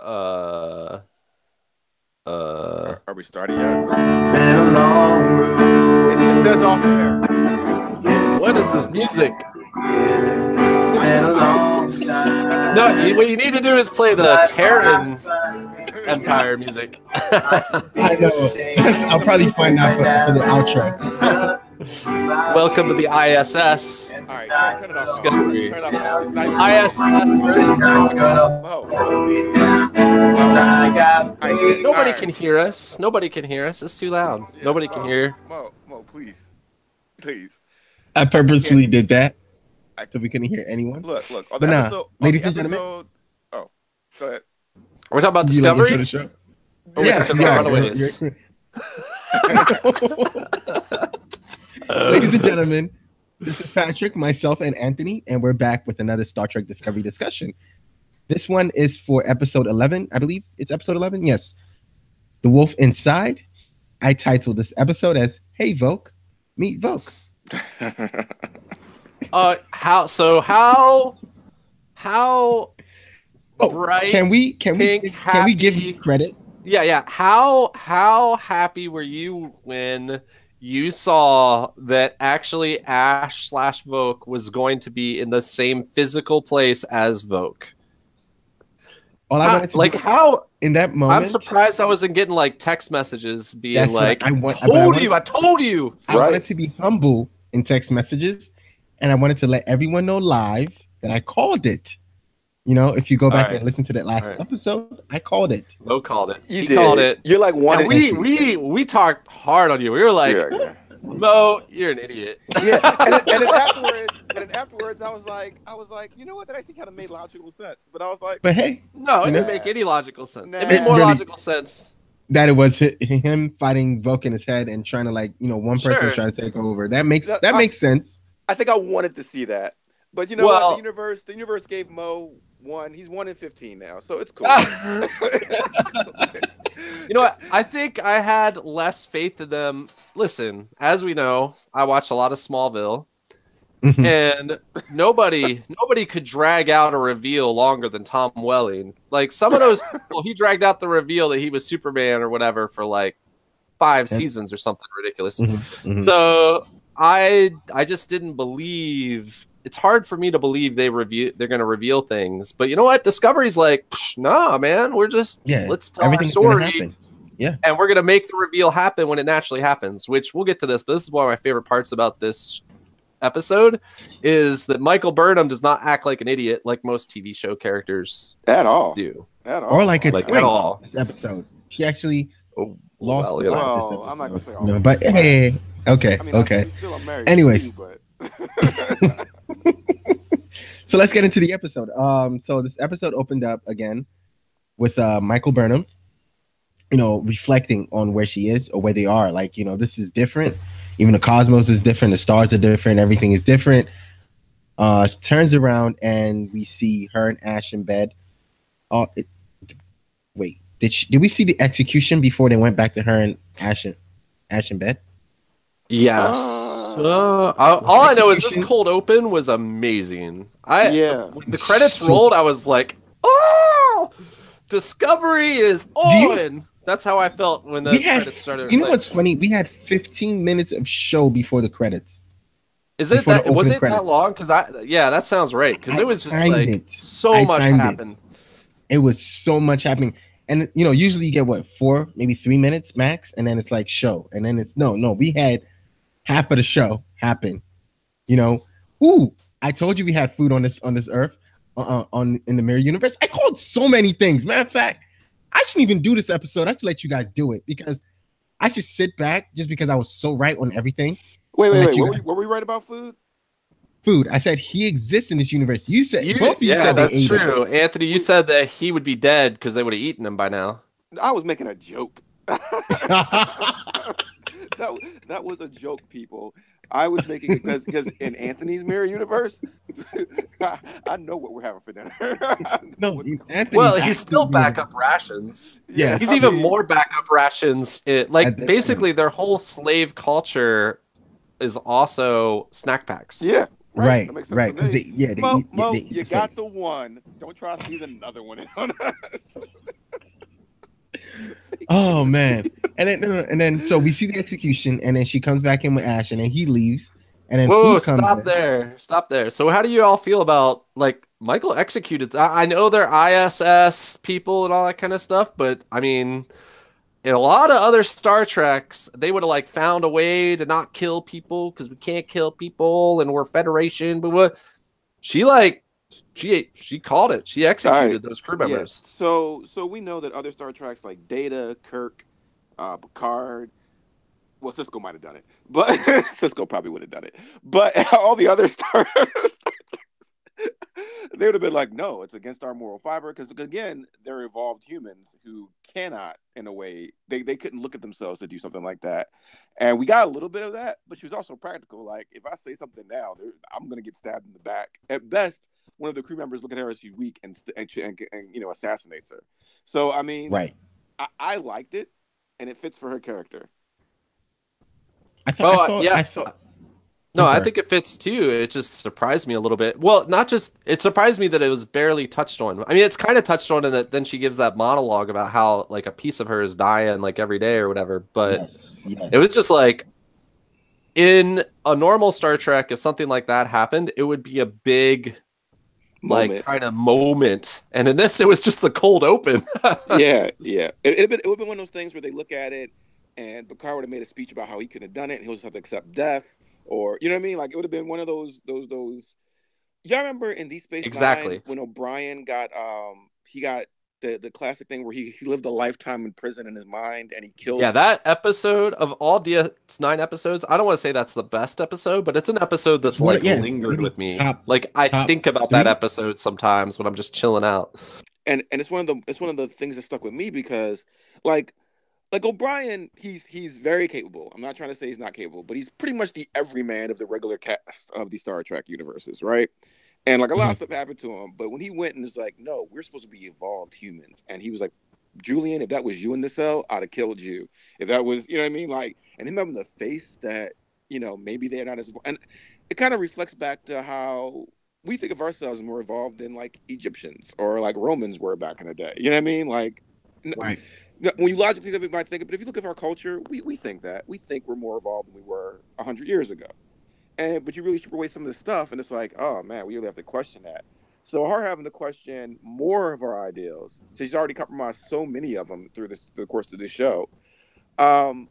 Uh, uh. Are we starting yet? It says off air. What is this music? No, what you need to do is play the Terran Empire music. I know. I'll probably find out for the outro. Welcome to the ISS. All right, turn it off. Discovery. Turn it off. It's not ISS. Nobody can hear us. Nobody can hear us. It's too loud. Yeah, Nobody can hear. Mo, please. I purposefully did that so we couldn't hear anyone. Look. But nah, ladies and gentlemen. Oh, go ahead. Are we talking about Discovery? The show? Yeah. Ladies and gentlemen, this is Patrick, myself, and Anthony, and we're back with another Star Trek Discovery discussion. This one is for episode 11. I believe it's episode 11. Yes. The Wolf Inside. I titled this episode as Hey VOQ, Meet VOQ. How bright, can we give you credit? Yeah. How happy were you when you saw that actually Ash/VOQ was going to be in the same physical place as VOQ? All I wanted to how in that moment, I'm surprised I wasn't getting like text messages being that's like, I told you. I wanted to be humble in text messages, and I wanted to let everyone know live that I called it. You know, if you go back and listen to that last episode, I called it. Mo called it. You he did. Called it. You're like one. We talked hard on you. We were like, Mo, you're an idiot. Yeah. And then afterwards, I was like, you know what? That actually kind of made logical sense. But I was like, but hey, no, it didn't make any logical sense. It made more logical sense that it was him fighting VOQ in his head and trying to one person's trying to take over. That makes sense. I think I wanted to see that, but you know what? The universe gave Mo one. He's 1 in 15 now, so it's cool. You know what? I think I had less faith in them. Listen, as we know, I watched a lot of Smallville, and nobody could drag out a reveal longer than Tom Welling. Like some of those people, he dragged out the reveal that he was Superman or whatever for like 5 seasons or something ridiculous. So I just didn't believe. It's hard for me to believe they're going to reveal things, but you know what? Discovery's like, nah, man, let's tell our story. Yeah, and we're gonna make the reveal happen when it naturally happens. Which we'll get to this, but this is one of my favorite parts about this episode is that Michael Burnham does not act like an idiot like most TV show characters at all do, or like at all. This episode, she actually lost. Well, I'm not gonna say all. No, but hey, okay. Anyways. So let's get into the episode. So this episode opened up again with Michael Burnham, reflecting on where she is or where they are. Like, this is different. Even the cosmos is different. The stars are different. Everything is different. Turns around and we see her and Ash in bed. Wait, did we see the execution before they went back to her and Ash in bed? Yes. All I know is this cold open was amazing. When the credits rolled, I was like, "Oh, Discovery is on!" That's how I felt when the credits started. You know what's funny? We had 15 minutes of show before the credits. Was it that long? Because that sounds right. Because it was just so much happened. It was so much happening. And usually you get 4, maybe 3 minutes max, and then it's like show, and then it's no. We had half of the show happen. I told you we had food on this earth, in the mirror universe. I called so many things. Matter of fact, I shouldn't even do this episode. I should let you guys do it because I should sit back just because I was so right on everything. Wait. Were we right about food? Food. I said he exists in this universe. You said both of you said that's true. Anthony, you said that he would be dead because they would have eaten him by now. I was making a joke. That was a joke, people. I was making it because in Anthony's mirror universe, I know what we're having for dinner. He's still backup rations. Yeah, he's even more backup rations. Basically, their whole slave culture is also snack packs. Yeah, right. That makes sense to me. You got the one. Don't try to squeeze another one in on us. Oh man. And then so we see the execution, and then she comes back in with Ash, and then he leaves, and then Whoa, food comes stop in. there. Stop there. So how do you all feel about like Michael executed? I know they're ISS people and all that kind of stuff, but I mean, in a lot of other Star Treks, they would have like found a way to not kill people because we can't kill people and we're Federation. But what she like she called it. She All right. executed those crew Yeah. members. So we know that other Star Treks like Data, Kirk, Picard. Well, Cisco might have done it, but Cisco probably would have done it. But all the other Star Treks, they would have been like, no, it's against our moral fiber. Because again, they're evolved humans who cannot, in a way, they couldn't look at themselves to do something like that. And we got a little bit of that, but she was also practical. Like, if I say something now, I'm going to get stabbed in the back. At best, one of the crew members look at her as she's weak and assassinates her. So, I mean, Right. I liked it, and it fits for her character. I thought. No, I think it fits too. It just surprised me a little bit. Well, not just it surprised me that it was barely touched on. I mean, it's kind of touched on in that then she gives that monologue about how like a piece of her is dying like every day or whatever. But yes. it was just like in a normal Star Trek, if something like that happened, it would be a big like kind of moment. And in this, it was just the cold open. Yeah. It would have been one of those things where they look at it and Picard would have made a speech about how he couldn't have done it and he'll just have to accept death. Or, you know what I mean? Like, it would have been one of those. Y'all remember in Deep Space Nine when O'Brien got, he got the classic thing where he lived a lifetime in prison in his mind and he killed. Yeah, that episode of all DS9 episodes, I don't want to say that's the best episode, but it's an episode that's lingered with me. I think about that episode sometimes when I'm just chilling out. And it's one of the things that stuck with me because, like O'Brien, he's very capable. I'm not trying to say he's not capable, but he's pretty much the everyman of the regular cast of the Star Trek universes, right? And like a lot of stuff happened to him, but when he went and was like, no, we're supposed to be evolved humans, and he was like, Julian, if that was you in the cell, I'd have killed you. If that was, you know what I mean, like, and him having the face that, you know, maybe they're not as, and it kind of reflects back to how we think of ourselves as more evolved than like Egyptians or like Romans were back in the day. You know what I mean? Like, right. When you logically think of it, you might think it, but if you look at our culture, we think that. We think we're more evolved than we were 100 years ago. But you really strip away some of this stuff, and it's like, oh, man, we really have to question that. So her having to question more of our ideals, so she's already compromised so many of them through the course of this show. Yeah,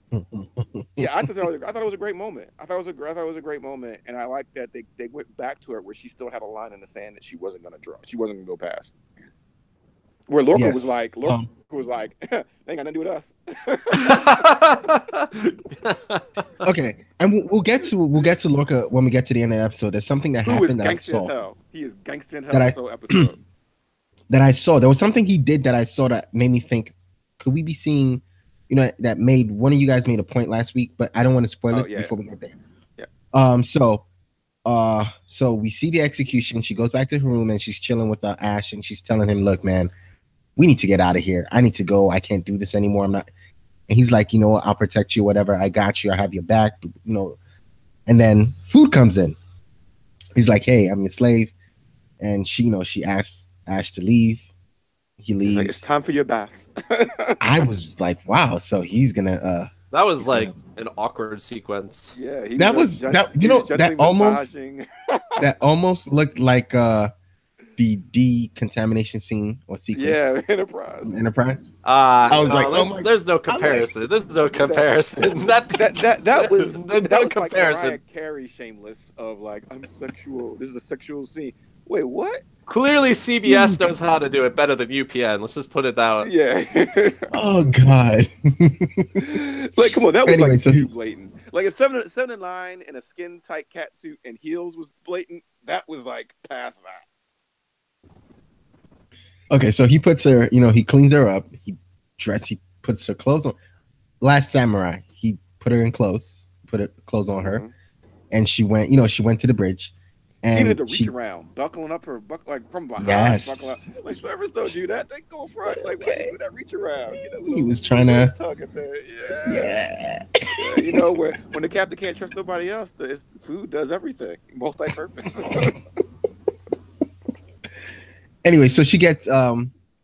I thought it was a great moment. I thought it was a great moment, and I like that they went back to it where she still had a line in the sand that she wasn't going to draw. She wasn't going to go past. Where Lorca was like, they ain't got nothing to do with us. Okay, and we'll get to Lorca when we get to the end of the episode. There's something that happened that I saw. As hell. He is gangster in hell. That episode that I saw. There was something he did that I saw that made me think, could we be seeing, you know, that made one of you guys made a point last week, but I don't want to spoil it before we get there. Yeah. So we see the execution. She goes back to her room and she's chilling with Ash, and she's telling him, "Look, man, we need to get out of here. I need to go. I can't do this anymore. I'm not." And he's like, "You know what? I'll protect you. Whatever. I got you. I have your back." You know. And then food comes in. He's like, "Hey, I'm your slave," and she asks Ash to leave. He leaves. He's like, "It's time for your bath." I was like, "Wow!" So he's gonna. That was like an awkward sequence. Yeah, that almost looked like the decontamination scene or sequence. Yeah, Enterprise. I was like, there's no comparison. There's no comparison. That was no comparison. Like Mariah Carey shameless of like, I'm sexual. This is a sexual scene. Wait, what? Clearly, CBS knows how to do it better than UPN. Let's just put it that way. Yeah. Oh God. Like, come on, that was too blatant. Like, if 7 and 9 in a skin tight cat suit and heels was blatant, that was like past that. Okay, so he puts her. He cleans her up. He puts her clothes on. Last Samurai, he put her in clothes. Put her clothes on her, and she went. She went to the bridge. And she did the reach around, buckling up her like from behind. Yes. Like servers don't do that. They go front. Like, why you do that reach around? He was trying to tug at that. Yeah. When the captain can't trust nobody else, the food does everything. Multi-purpose. Anyway, so she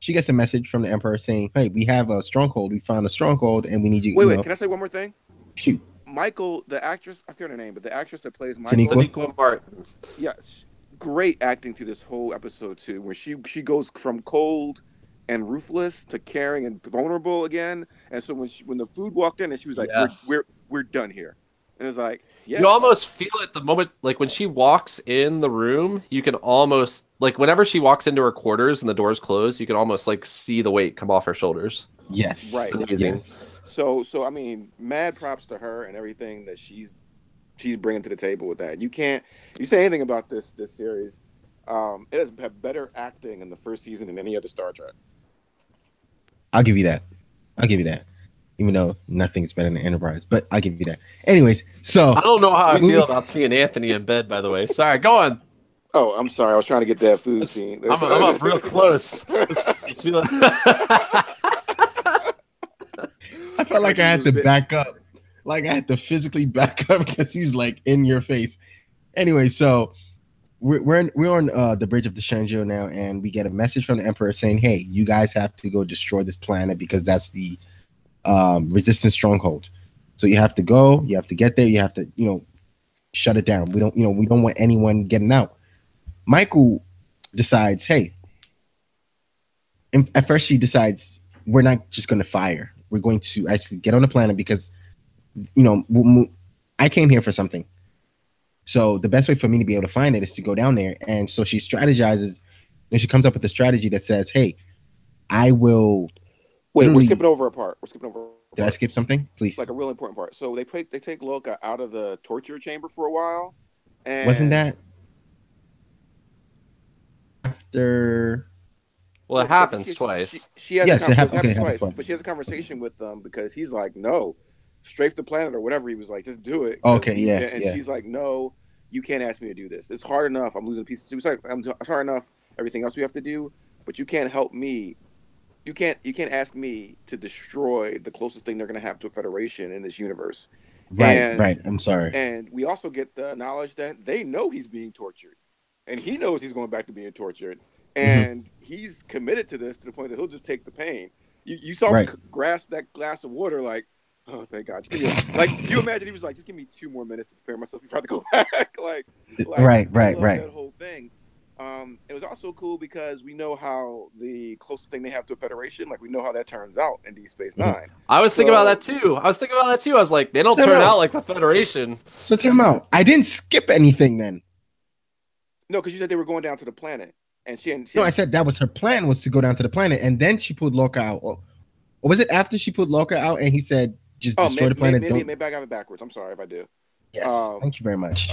she gets a message from the Emperor saying, "Hey, we have a stronghold. We found a stronghold, and we need you. Wait, You wait. know, Can I say one more thing? shoot, Michael, the actress, I forget her name, but the actress that plays Michael, Sonequa." Sonequa Martin. yes, great acting through this whole episode too, where she goes from cold and ruthless to caring and vulnerable again. And so when the food walked in and she was like, Yes. we're done here," and it's like, You yeah, like almost feel it the moment, like when she walks in the room, you can almost, like, whenever she walks into her quarters and the doors close, you can almost like see the weight come off her shoulders. Yes, It's right. amazing. yes. So I mean, mad props to her and everything that she's bringing to the table with that. You can't you say anything about this series. It has had better acting in the first season than any other Star Trek. I'll give you that. I'll give you that. Even though nothing's better than Enterprise, but I'll give you that. Anyways, so I don't know how I feel movie. about seeing Anthony in bed, by the way. Sorry, go on. Oh, I'm sorry. I was trying to get that food scene. I'm up real close. It's feeling- I felt like I had to Bit- back up. Like I had to physically back up because he's like in your face. Anyway, so we're on the bridge of the Shenzhou now, and we get a message from the Emperor saying, "Hey, you guys have to go destroy this planet because that's the resistance stronghold. So you have to go. You have to get there. You have to, shut it down. We don't want anyone getting out." Michael decides, hey. And at first, she decides we're not just going to fire. We're going to actually get on the planet because, I came here for something. So the best way for me to be able to find it is to go down there. And so she strategizes, and she comes up with a strategy that says, "Hey, I will." Wait, we're literally- skipping over a part. We're skipping over. A Did I part. skip something? Please. Like a real important part. So they take Loka out of the torture chamber for a while, and Wasn't that after? well, it happens twice. She has Yes, a it con- happened. it Okay, it happened happens twice, twice. but she has a conversation with them because he's like, "No, strafe the planet or whatever." He was like, "Just do it." Okay, yeah, And yeah. she's like, "No, you can't ask me to do this. It's hard enough. I'm losing pieces. It's like it's hard enough. Everything else we have to do, but you can't help me. You can't ask me to destroy the closest thing they're going to have to a federation in this universe." Right, And right. I'm sorry. and we also get the knowledge that they know he's being tortured, and he knows he's going back to being tortured, and he's committed to this to the point that he'll just take the pain. You saw Right. him grasp that glass of water like, oh, thank God. Just give me like you imagine he was like, just give me 2 more minutes to prepare myself before I have to go back. like Right, I love right. that whole thing. It was also cool because we know how the closest thing they have to a federation, like we know how that turns out in Deep Space Nine. I was thinking about that too. I was like, they don't Time turn out. out like the Federation. So time out. I didn't skip anything then. No, because you said they were going down to the planet, and No, I said that was her plan, was to go down to the planet, and then she pulled Loka out. Or was it after she pulled Loka out and he said, "Just destroy the planet"? Maybe I got it backwards. I'm sorry if I do. Yes. Thank you very much.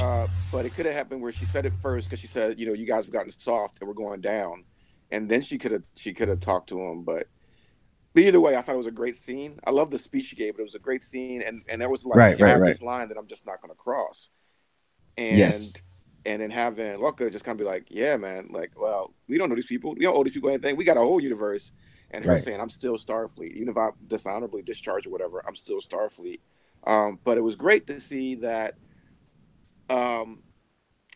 But it could have happened where she said it first because she said, you guys have gotten soft and we're going down, and then she could have talked to him. But either way, I thought it was a great scene. I love the speech she gave, but it was a great scene, and there was like Right. this line that I'm just not going to cross. And Yes. and then having Luca just kind of be like, yeah, man, like, well, we don't know these people. We don't owe these people anything. We got a whole universe. And her Right. saying, I'm still Starfleet. Even if I dishonorably discharge or whatever, I'm still Starfleet. But it was great to see that.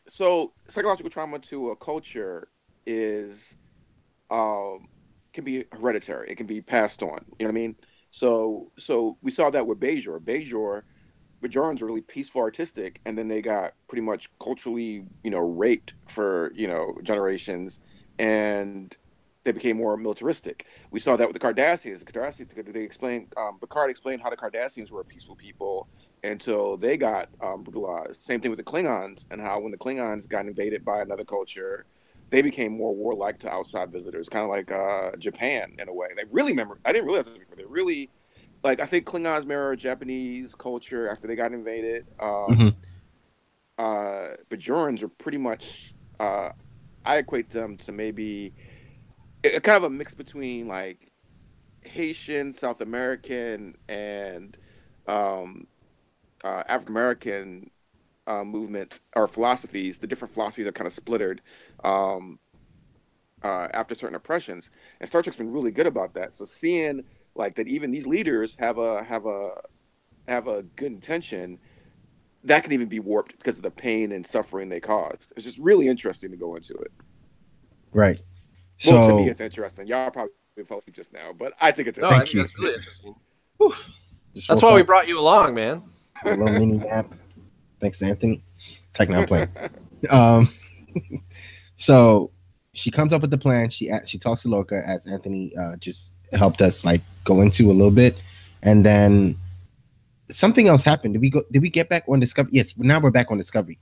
So psychological trauma to a culture is can be hereditary. It can be passed on. You know what I mean? So we saw that with Bajor. Bajorans were really peaceful, artistic, and then they got pretty much culturally, raped for, generations, and they became more militaristic. We saw that with the Cardassians. Picard explained how the Cardassians were a peaceful people until they got brutalized. Same thing with the Klingons, and how when the Klingons got invaded by another culture, they became more warlike to outside visitors, kind of like Japan in a way. They really remember. I didn't realize this before. They really. Like, I think Klingons mirror Japanese culture after they got invaded. Bajorans are pretty much, I equate them to maybe kind of a mix between like Haitian, South American, and African American movements or philosophies. The different philosophies are kind of splittered after certain oppressions, and Star Trek's been really good about that. So seeing like that, even these leaders have a good intention that can even be warped because of the pain and suffering they caused. It's just really interesting to go into it. Right. Well, to So me, it's interesting. Y'all probably We fell asleep just now, but I think it's No, Thank you. that's really interesting. Whew. Just That's woke why we up, brought you along, man. a little mini nap. Thanks, Anthony. It's like, now I'm playing. Um, so she comes up with the plan. She talks to Lorca, as Anthony just helped us like go into a little bit, and then something else happened. Did we get back on Discovery? Yes. Now we're back on Discovery.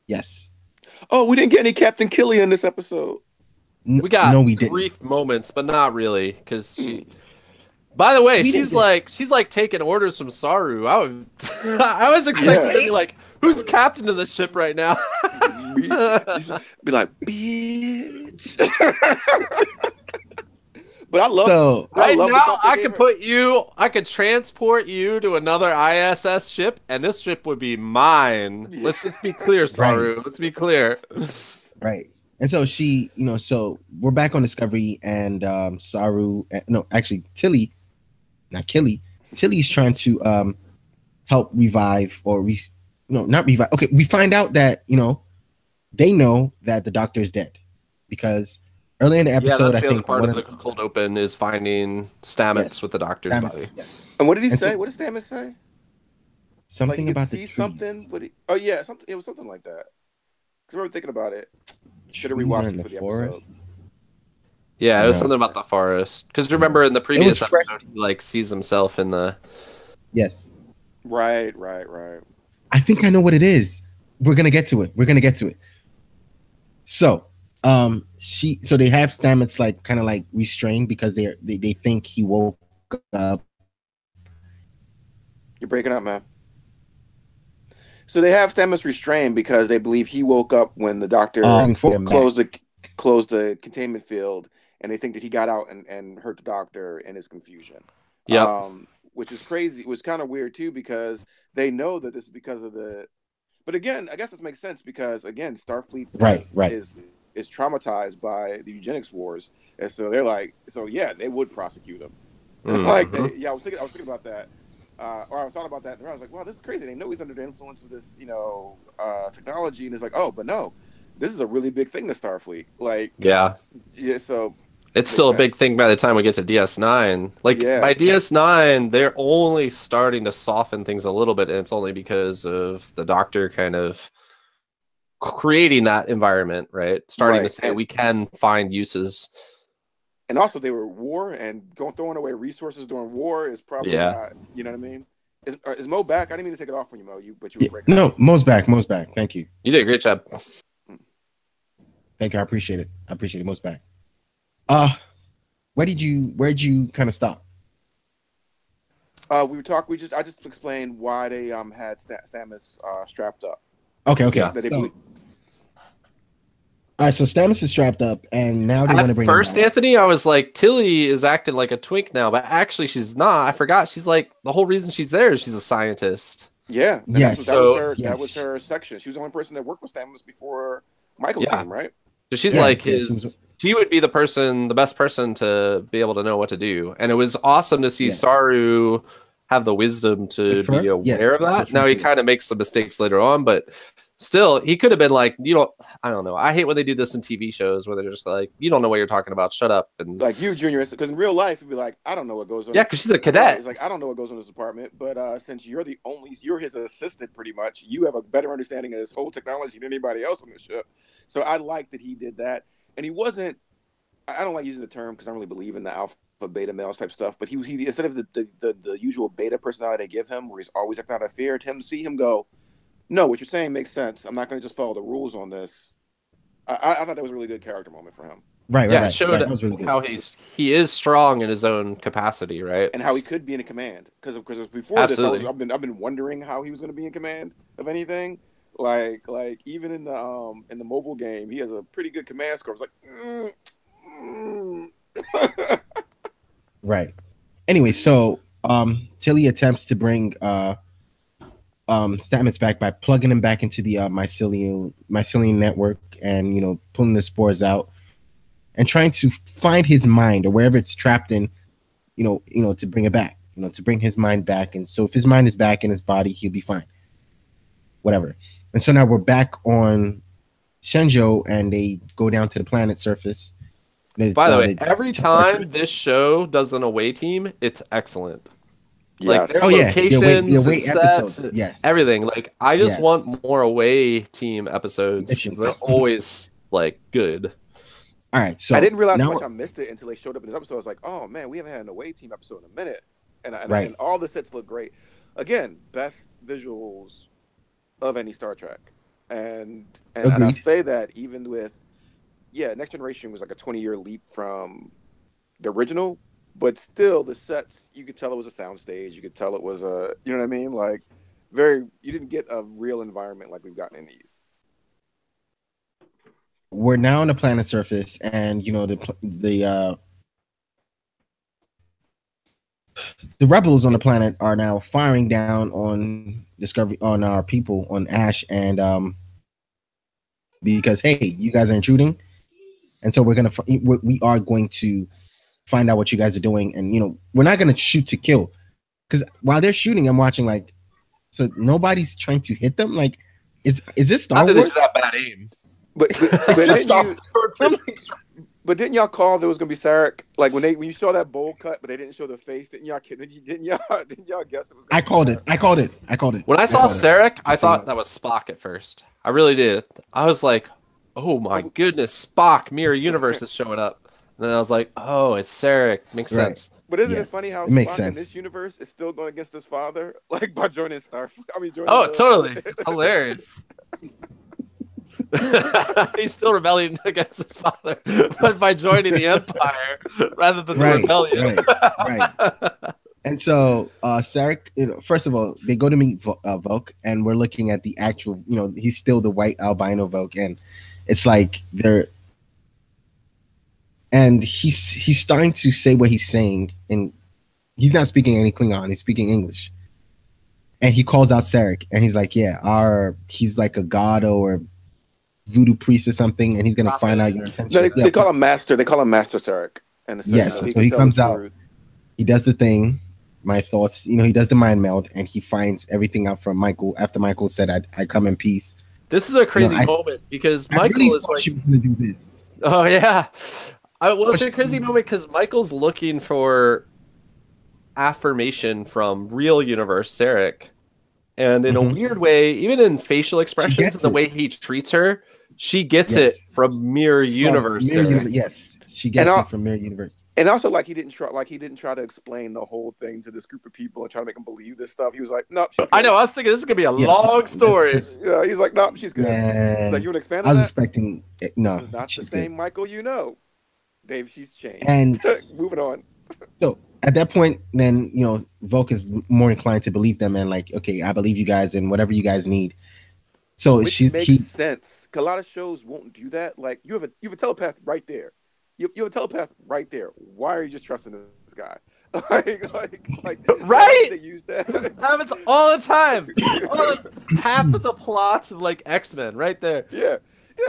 Yes. Oh, we didn't get any Captain Killian this episode. We got no, we didn't. brief moments, but not really, because she. By the way, We she's didn't. like taking orders from Saru. I was expecting to be like, who's captain of the ship right now? Be like, bitch. But I love. So Right love the now, thought they I gave could her. I could transport you to another ISS ship, and this ship would be mine. Let's just be clear, Saru. Let's be clear. right. And so she, so we're back on Discovery, and Saru, no, actually Tilly, not Killy. Tilly's trying to help revive, or not revive. Okay, we find out that they know that the doctor is dead, because earlier in the episode, that's I the other think part of the cold open is finding Stamets with the doctor's body. Yes. And what did he And say? so- What did Stamets say? Something Like, about the see trees. something. Oh yeah, something. It was something like that. Because I remember thinking about it. Should have Trees are rewatched in it for the forest. episode. Yeah, it was No. something about the forest. Because remember in the previous was fresh. episode, he like sees himself in the. Yes. Right. I think I know what it is. We're gonna get to it. So, so they have Stamets like kind of like restrained because they think he woke up. You're breaking up, man. So they have Stamets restrained because they believe he woke up when the doctor closed the containment field, and they think that he got out and hurt the doctor in his confusion. Yep. Which is crazy. It was kind of weird too, because they know that this is because of the. But again, I guess this makes sense because again, Starfleet is traumatized by the eugenics wars, and so they're like, so yeah, they would prosecute him. Mm-hmm. I was thinking about that. Or I thought about that, and I was like, "Wow, this is crazy." They know he's under the influence of this, technology, and it's like, "Oh, but no, this is a really big thing to Starfleet." Like, Yeah. So it's still a big thing by the time we get to DS9. Like by DS9, they're only starting to soften things a little bit, and it's only because of the Doctor kind of creating that environment, right? Starting to say we can find uses. And also, they were at war, and throwing away resources during war is probably not. You know what I mean? Is Mo back? I didn't mean to take it off from you, Mo. But you were breaking. No, Mo's back. Thank you. You did a great job. Thank you. I appreciate it. Mo's back. Where'd you kind of stop? I just explained why they had Stamets strapped up. Okay. Yeah. All right, so Stamets is strapped up, and now they want to bring him back. Anthony, I was like, Tilly is acting like a twink now, but actually she's not. I forgot. She's like, the whole reason she's there is she's a scientist. Yeah. Yes. That was her section. She was the only person that worked with Stamets before Michael came, right? So she's she would be the best person to be able to know what to do. And it was awesome to see Saru have the wisdom to be aware of that. Now he kind of makes some mistakes later on, but still, he could have been like, I don't know. I hate when they do this in TV shows where they're just like, you don't know what you're talking about. Shut up. And like you, Junior, because in real life, you'd be like, I don't know what goes on. Yeah, because she's a cadet. It's like, I don't know what goes on in this department. But since you're his assistant pretty much, you have a better understanding of this whole technology than anybody else on the ship. So I like that he did that. And he wasn't, I don't like using the term because I don't really believe in the alpha beta males type stuff, but he instead of the usual beta personality they give him, where he's always acting out of fear, to see him go, no, what you're saying makes sense. I'm not going to just follow the rules on this. I thought that was a really good character moment for him. Right. It showed how he is strong in his own capacity, right? And how he could be in a command. Because before Absolutely. this, I've been wondering how he was going to be in command of anything. Like even in the mobile game, he has a pretty good command score. It's like, Right. Anyway, so Tilly attempts to bring Stamets back by plugging him back into the mycelium network, and pulling the spores out and trying to find his mind or wherever it's trapped in, to bring it back, to bring his mind back. And so if his mind is back in his body, he'll be fine. Whatever. And so now we're back on Shenzhou, and they go down to the planet surface. By the way, every time this show does an away team, it's excellent. Like Yes. their locations and sets, episodes. Yes. everything. Like I just Yes. want more away team episodes. Missions. They're always like good. All right, so I didn't realize how now much I missed it until they showed up in this episode. I was like, oh man, we haven't had an away team episode in a minute, and Right. and all the sets look great. Again, best visuals of any Star Trek, and I Agreed. say that even with Next Generation was like a 20-year leap from the original, but still the sets, you could tell it was a soundstage. You could tell it was a, you know what I mean, like you didn't get a real environment like we've gotten in these. we're now on the planet surface, and you know the rebels on the planet are now firing down on Discovery, on our people, on Ash, and because hey, you guys are intruding, and so we are going to find out what you guys are doing, and you know we're not going to shoot to kill, because while they're shooting, I'm watching like, so nobody's trying to hit them. Like, is this Star Wars? They just have bad aim. But didn't y'all call there was gonna be Sarek? Like when you saw that bowl cut, but they didn't show the face. Didn't y'all guess it was? I called it. When I saw Sarek, I thought that was Spock at first. I really did. I was like, "Oh my goodness, Spock! Mirror Universe is showing up." And then I was like, "Oh, it's Sarek. Makes sense." But isn't it funny how Spock in this universe is still going against his father, like by joining Starfleet? I mean, totally. It's hilarious. He's still rebelling against his father, but by joining the Empire rather than the rebellion. Right. And so Sarek, you know, first of all, they go to meet VOQ, and we're looking at the actual, you know, he's still the white albino VOQ, and it's like and he's starting to say what he's saying, and he's not speaking any Klingon, he's speaking English. And he calls out Sarek, and he's like, he's like a god or voodoo priest or something, and he's gonna find out your intention. No, they call him Master. They call him Master Sarek. And so he comes out. He does the thing. My thoughts, you know, he does the mind meld, and he finds everything out from Michael. After Michael said, "I come in peace." This is a crazy moment because Michael is like, "Gonna do this." Oh yeah, it's a crazy moment because Michael's looking for affirmation from real universe Sarek. And in a weird way, even in facial expressions and the way he treats her, she gets it from Mirror Universe. Yes, she gets it from Mirror Universe. And also, like he didn't try to explain the whole thing to this group of people and try to make them believe this stuff. He was like, "Nope." I know. I was thinking this is gonna be a long story. Yeah, he's like, "Nope, she's good." He's like, "You want to expand on that?" I was expecting no. This is not the same Michael, you know. Dave, she's changed. And moving on. So at that point, then, you know, VOQ is more inclined to believe them, and like, okay, I believe you guys, and whatever you guys need. So makes sense. 'Cause a lot of shows won't do that. Like you have a telepath right there. You have a telepath right there. Why are you just trusting this guy? like right? They use that. It happens all the time. Half of the plots of like X-Men right there. Yeah.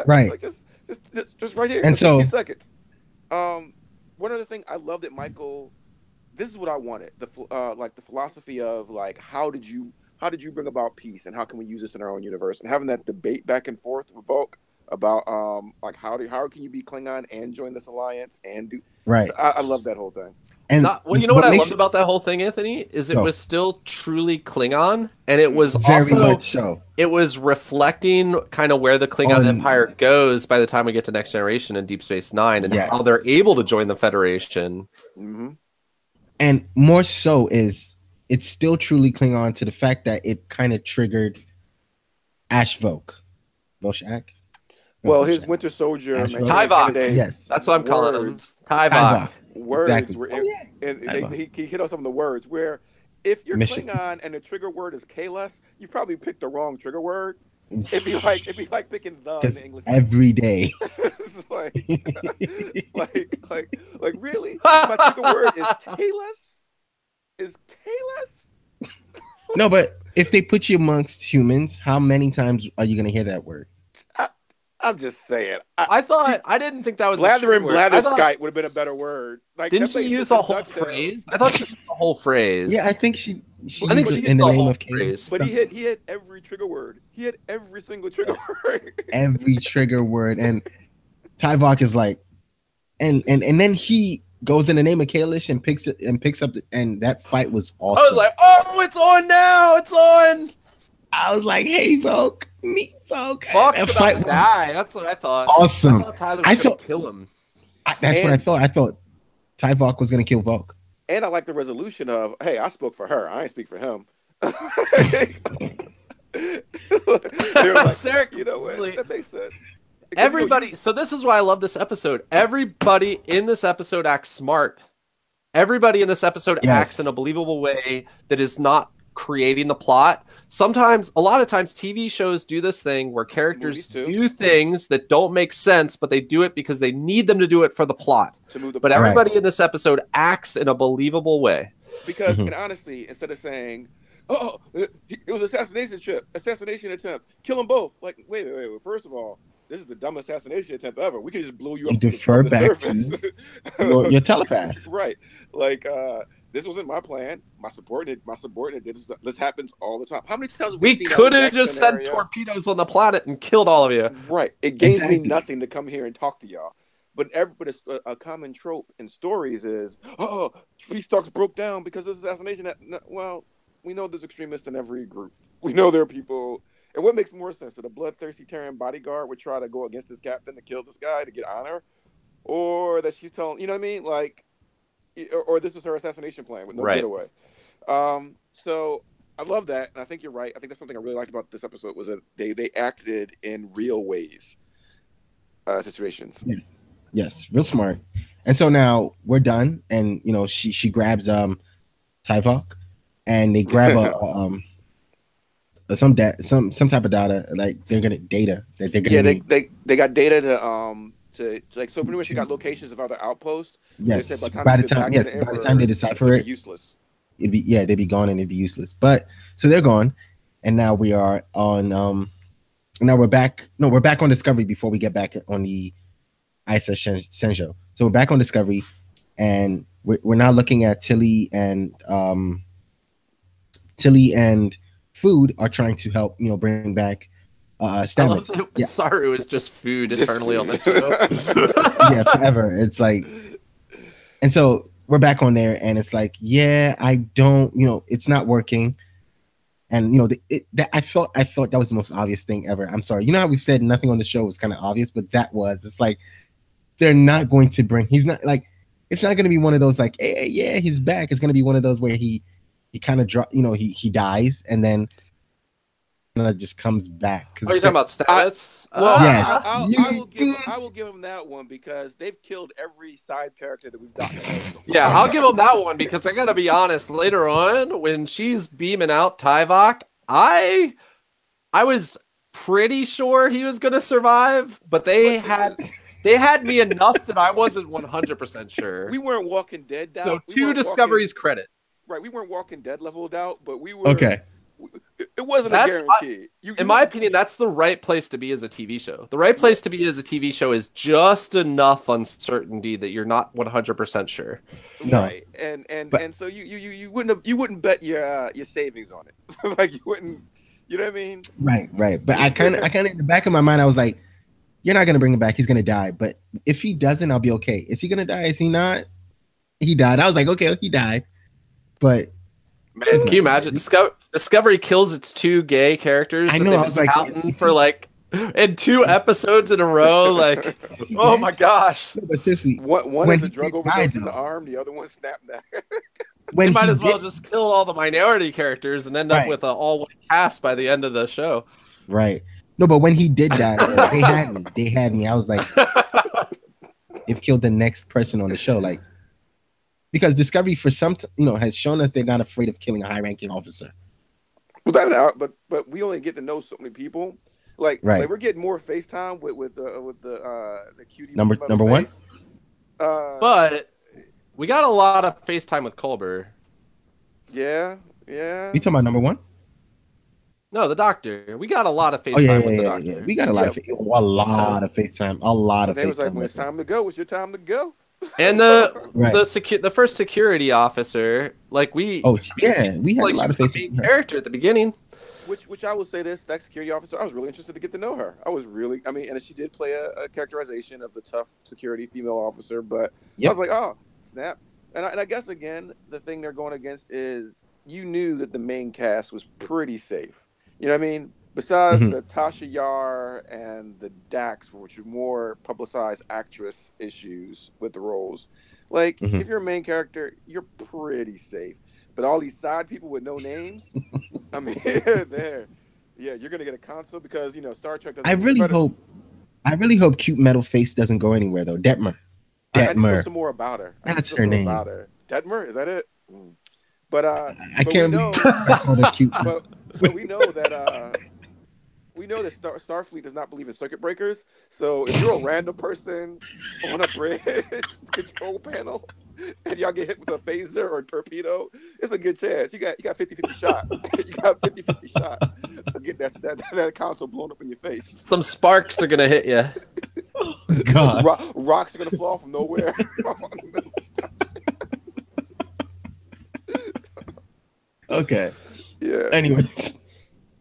Right. Like just right here. And so 2 seconds. One other thing, I love that Michael. This is what I wanted. The philosophy of like how did you bring about peace, and how can we use this in our own universe, and having that debate back and forth with VOQ about like how can you be Klingon and join this alliance and do right. So I love that whole thing. And you know what I loved about that whole thing, Anthony, is it was still truly Klingon, and it was very much so. It was reflecting kind of where the Klingon Empire goes by the time we get to Next Generation and Deep Space Nine, and how they're able to join the Federation. Mm-hmm. And more so is it's still truly Klingon to the fact that it kind of triggered Ash VOQ. Voshak? Well, his Winter Soldier, Tyvok. Yes, that's what I'm calling him. Tyvok. Words were, and he hit on some of the words where if you're Klingon and the trigger word is Kalos, you've probably picked the wrong trigger word. It'd be like picking the in the English every day. It's like really? My trigger word is Kalos? Is Kalos? No, but if they put you amongst humans, how many times are you going to hear that word? I'm just saying. I didn't think that was blather and blatherskite would have been a better word. Like, didn't she use the whole phrase? I thought she used the whole phrase. Yeah, I think she used it in the name of phrase. But he hit every trigger word. He hit every single trigger word. Every trigger word. And Tyvok is like, and then he goes in the name of Kalish and picks up and that fight was awesome. I was like, oh, it's on now, it's on. I was like, hey, Volk, meet Volk. Volk's about to die. That's what I thought. Awesome. I thought Tyler was going to kill him. That's what I thought. I thought Ty Volk was going to kill Volk. And I like the resolution of, hey, I spoke for her. I ain't speak for him. Like, you know what? That makes sense. Everybody, so this is why I love this episode. Everybody in this episode acts smart. Everybody in this episode acts in a believable way that is not creating the plot. Sometimes, a lot of times, TV shows do this thing where characters do things that don't make sense, but they do it because they need them to do it for the plot. But everybody in this episode acts in a believable way. Because, and honestly, instead of saying, oh, it was assassination attempt, kill them both. Like, wait. First of all, this is the dumbest assassination attempt ever. We could just blow you up to the back to your telepath. Right. Like, this wasn't my plan. My subordinate did this. This happens all the time. How many times have we could have just sent torpedoes on the planet and killed all of you? Right. It gains me nothing to come here and talk to y'all. But a common trope in stories is, oh, peace talks broke down because of this assassination. Well, we know there's extremists in every group. We know there are people. And what makes more sense? That a bloodthirsty Terran bodyguard would try to go against his captain to kill this guy to get honor? Or that she's telling, you know what I mean? Like, or this was her assassination plan with no getaway. So I love that. And I think you're right. I think that's something I really liked about this episode was that they acted in real ways, situations. Yes, real smart. And so now we're done. And, you know, she grabs Tyvok and they grab some type of data, like they're gonna data that they're gonna. Yeah, they got data to like, so pretty much you got locations of other outposts. Yes, by the time they decipher it, useless. They'd be gone and it'd be useless. But so they're gone, and now we are on. Now we're back. No, we're back on Discovery before we get back on the ISS Senjo. So we're back on Discovery, and we're now looking at Tilly and Food are trying to help, you know, bring back Stamets. Sorry, it was just food eternally on the show. Yeah, forever. It's like, and so we're back on there, and it's like, yeah, I don't, you know, it's not working, and you know, I thought that was the most obvious thing ever. I'm sorry, you know how we've said nothing on the show was kind of obvious, but it's like they're not going to bring. He's not like, it's not going to be one of those like, hey, yeah, he's back. It's going to be one of those where he kind of drop, you know, he dies and then just comes back. Are you talking about Stamets? Yes. I will give him that one because they've killed every side character that we've gotten. Yeah, I'll give him that one because I gotta be honest. Later on, when she's beaming out Tyvok, I was pretty sure he was gonna survive, but they had me enough that I wasn't 100% sure. We weren't Walking Dead doubt. So to Discovery's credit. Right, we weren't Walking Dead level doubt, but we were. Okay. It wasn't a guarantee. In my opinion, that's the right place to be as a TV show. The right place to be as a TV show is just enough uncertainty that you're not 100% sure. No. Right, and so you wouldn't bet your savings on it. Like you wouldn't. You know what I mean? Right. But I kind of in the back of my mind, I was like, you're not gonna bring him back. He's gonna die. But if he doesn't, I'll be okay. Is he gonna die? Is he not? He died. I was like, okay, he died. But man, can you imagine? Discovery kills its two gay characters. I know. I was like, for like in 2 episodes in a row. Like, oh my gosh! No, but seriously, one is a drug overdose in the arm. The other one snapped neck. They might as well just kill all the minority characters and end up with an all-white cast by the end of the show. Right. No, but when he did die, they had me. I was like, they've killed the next person on the show, like. Because Discovery, for some, has shown us they're not afraid of killing a high-ranking officer. Without a doubt, but we only get to know so many people. Like we're getting more FaceTime with the cutie number one. But we got a lot of FaceTime with Culber. Yeah. You talking about number one? No, the doctor. We got a lot of FaceTime with the doctor. We got a lot of FaceTime. A lot of FaceTime. It was like, when it's time to go, it's your time to go. And Right. the first security officer, like Oh yeah, we had like a lot she of was faith the main in her. character at the beginning. Which I will say this, that security officer, I was really interested to get to know her. I was really, I mean, and she did play a characterization of the tough security female officer, but I was Yep. like, oh, snap. And I guess, again, the thing they're going against is you knew that the main cast was pretty safe. You know what I mean? Besides Mhm. the Tasha Yar and the Dax, which are more publicized actress issues with the roles, like, if Mhm. you're a main character, you're pretty safe. But all these side people with no names, I mean, there, yeah, you're gonna get a console because Star Trek I doesn't move really credit. hope. I really hope cute metal face doesn't go anywhere though. Detmer. I need to know Detmer. some more about her. I need to That's know her some about name. her. Detmer, is that it? Mm. But I but we can't believe know, I called her cute. but we know that Starfleet does not believe in circuit breakers. So if you're a random person on a bridge control panel and y'all get hit with a phaser or a torpedo, it's a good chance. You got 50-50 shot. You got 50-50 shot. Get that console blown up in your face. Some sparks are gonna hit you. Oh, God. Rocks are gonna fall from nowhere. Okay. Yeah. Anyways,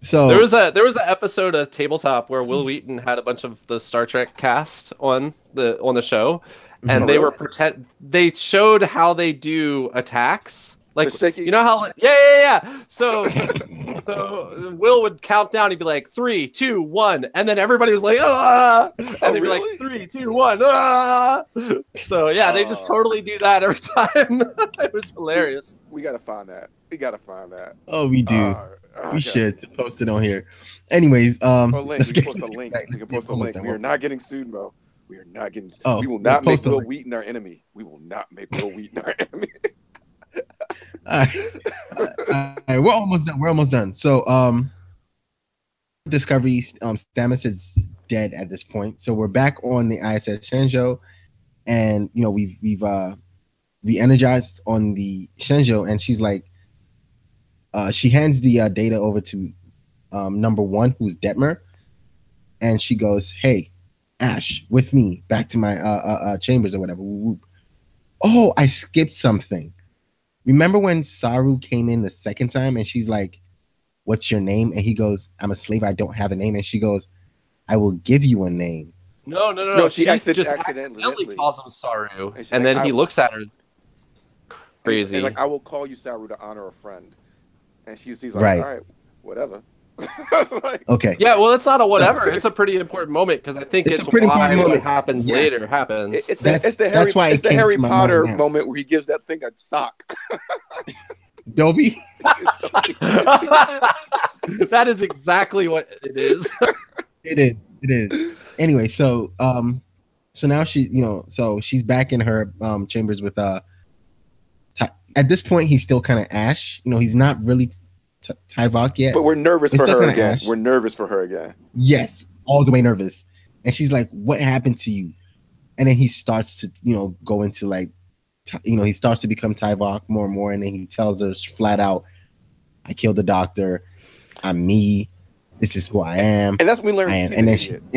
so There was an episode of Tabletop where Will Wheaton had a bunch of the Star Trek cast on the show, and Oh, they really? were they showed how they do attacks. Like, The shaky. you know how yeah. So Will would count down. He'd be like 3, 2, 1, and then everybody was like ah, and Oh, they'd be really? like 3, 2, 1 ah. So yeah, they just totally do that every time. It was hilarious. We gotta find that. We gotta find that. oh, we do. We Okay. should post it on here. Anyways, Or link. let's We get can post a into link. that. We can Yeah, post a almost link. done. We are not getting sued, Mo. We are not getting. Oh, we will yeah, not make post a Will link. Wheaton our enemy. We will not make Will Wheaton our enemy. All right. All right, we're almost done. We're almost done. So, Discovery, Stamets is dead at this point. So we're back on the ISS Shenzhou, and we've re-energized on the Shenzhou, and she's like, she hands the data over to number one, who's Detmer, and she goes, "Hey, Ash, with me back to my chambers or whatever." Oh, I skipped something. Remember when Saru came in the second time and she's like, "What's your name?" And he goes, "I'm a slave. I don't have a name." And she goes, "I will give you a name." No. She She's just accidentally accidentally calls him Saru, she's and like, then he looks at her crazy. And like, I will call you Saru to honor a friend. And she's like, Right. all right, whatever. Like, Okay. Yeah, well, it's not a whatever. It's a pretty important moment because I think It's it's a pretty why important what moment. happens Yes. later happens. it's That's the Harry, why it it's the came Harry to my Potter mind now. moment where he gives that thing a sock. Dobie. That is exactly what it is. It is. Anyway, so now she, so she's back in her chambers with at this point he's still kind of Ash. He's not really Tyvok yet. But we're nervous It's for still her kinda again. Ash. We're nervous for her again. Yes, all the way nervous. And she's like, "What happened to you?" And then he starts to, go into like, he starts to become Tyvok more and more. And then he tells her flat out, "I killed the doctor. I'm me. This is who I am." And that's when we learn he's an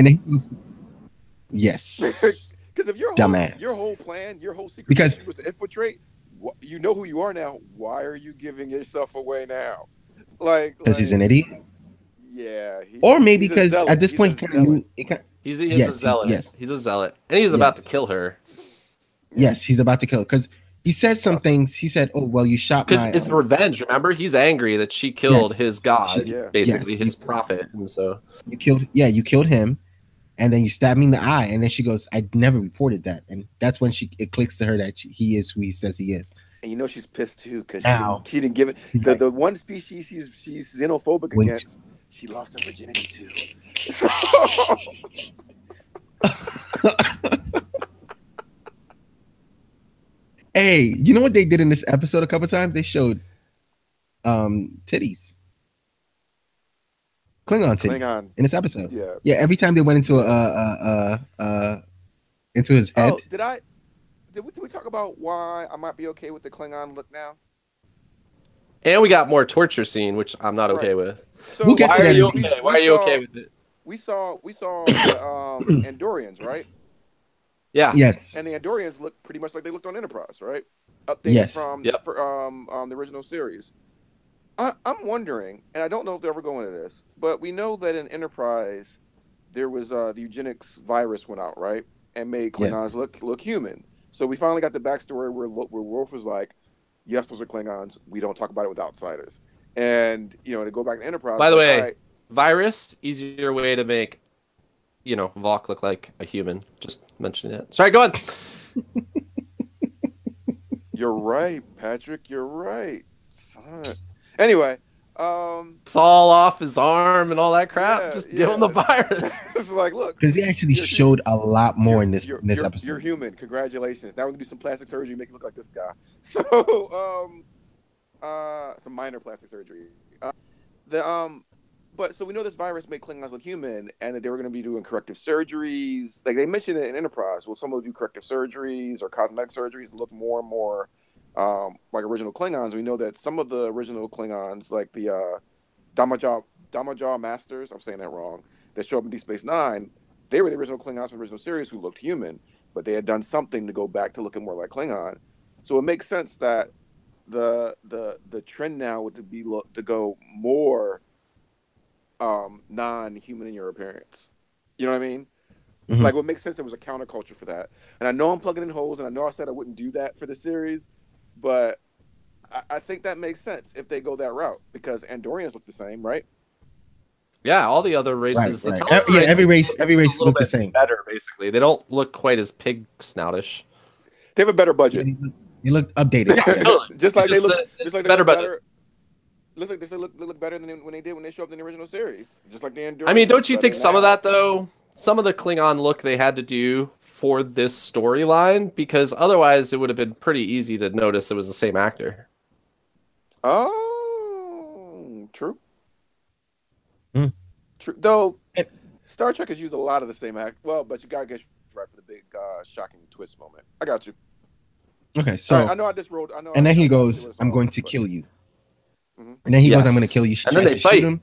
idiot. Yes. Because if your Dumbass. whole plan, your whole secret Because- mission was to infiltrate, you know who you are now. Why are you giving yourself away now? Because he's an idiot. Yeah. Or maybe he's a because zealot. at this He's point a he kind of zealot. knew. He's Yes, a zealot. yes. He's a zealot, and he's about to kill her Yes, he's about to kill her. Because he says some things. He said, "Oh, well, you shot because my." it's revenge. Remember, he's angry that she killed Yes. his god, Yeah. basically Yes. his prophet, and so You killed him, and then you stabbed me in the eye. And then she goes, "I never reported that." And that's when it clicks to her that he is who he says he is. And she's pissed too because Now- she didn't give it. Right. The one species she's xenophobic Wait. against, she lost her virginity too. So, Hey, you know what they did in this episode a couple times? They showed titties. Klingon titties Klingon. in this episode. Yeah. Yeah, every time they went into into his head. Oh, did we talk about why I might be okay with the Klingon look now? and we got more torture scene, which I'm not okay Right. with. So We'll get Why to are that you in- okay? Why are you okay with it? We saw the Andorians, right? Yeah. Yes. And the Andorians look pretty much like they looked on Enterprise, right? Updated Yes. from Yep. the original series. I'm wondering, and I don't know if they're ever going into this, but we know that in Enterprise there was the eugenics virus went out, right, and made Klingons Yes. look human. So we finally got the backstory where Worf was like, "Yes, those are Klingons. We don't talk about it with outsiders." And to go back to Enterprise, By the like, all way, right, virus, easier way to make, VOQ look like a human. Just mentioning it. Sorry, go on. you're right, Patrick. You're right. Son. Anyway, Saw off his arm and all that crap. yeah, Just give him the virus. It's like, look, Because they actually showed a lot more in this episode. You're human. Congratulations. Now we can do some plastic surgery, make you look like this guy. So, some minor plastic surgery. But so we know this virus made Klingons look human, and that they were going to be doing corrective surgeries. Like they mentioned it in Enterprise. Well, some will do corrective surgeries or cosmetic surgeries to look more and more like original Klingons. We know that some of the original Klingons, like the Damajaw Masters, I'm saying that wrong, that show up in Deep Space Nine, they were the original Klingons from the original series who looked human, but they had done something to go back to looking more like Klingon. So it makes sense that the trend now would be to go more non-human in your appearance. You know what I mean? Mm-hmm. Like, what makes sense, there was a counterculture for that. And I know I'm plugging in holes, and I know I said I wouldn't do that for the series, but I think that makes sense if they go that route, because Andorians look the same, right? Yeah, all the other races. Right. Every race look the same. Better, basically. They don't look quite as pig snoutish. They have a better budget. They look updated. just like they look better budget. Look like they look better than when they show up in the original series. Just like the Andorians. I mean, don't you think some of that, though, some of the Klingon look they had to do for this storyline, because otherwise it would have been pretty easy to notice it was the same actor. Oh, true. True. Though Star Trek has used a lot of the same act. Well, but you gotta get right for the big shocking twist moment. I got you. Okay, so I know I just rolled. And then he goes, "I'm going to kill you." Mm-hmm. And then he goes, "I'm going to kill you." And then they fight. Him.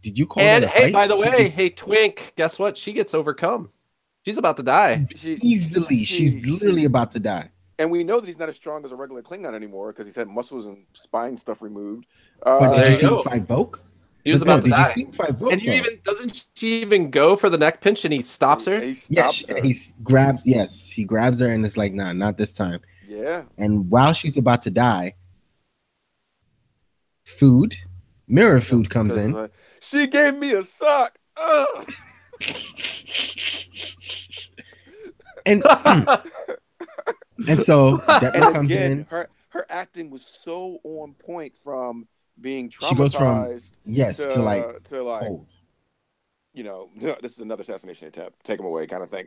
Did you call that a fight? By the way, hey Twink, guess what? She gets overcome. She's about to die. She's literally about to die. And we know that he's not as strong as a regular Klingon anymore because he's had muscles and spine stuff removed. Did you see him fight VOQ? He was about to die. And doesn't she even go for the neck pinch and he stops her? He stops her. He grabs her and it's like, nah, not this time. Yeah. And while she's about to die, mirror food comes in. Like, she gave me a sock. And so Detmer comes in. Her acting was so on point from being traumatized. She goes from to like cold. This is another assassination attempt. Take him away, kind of thing.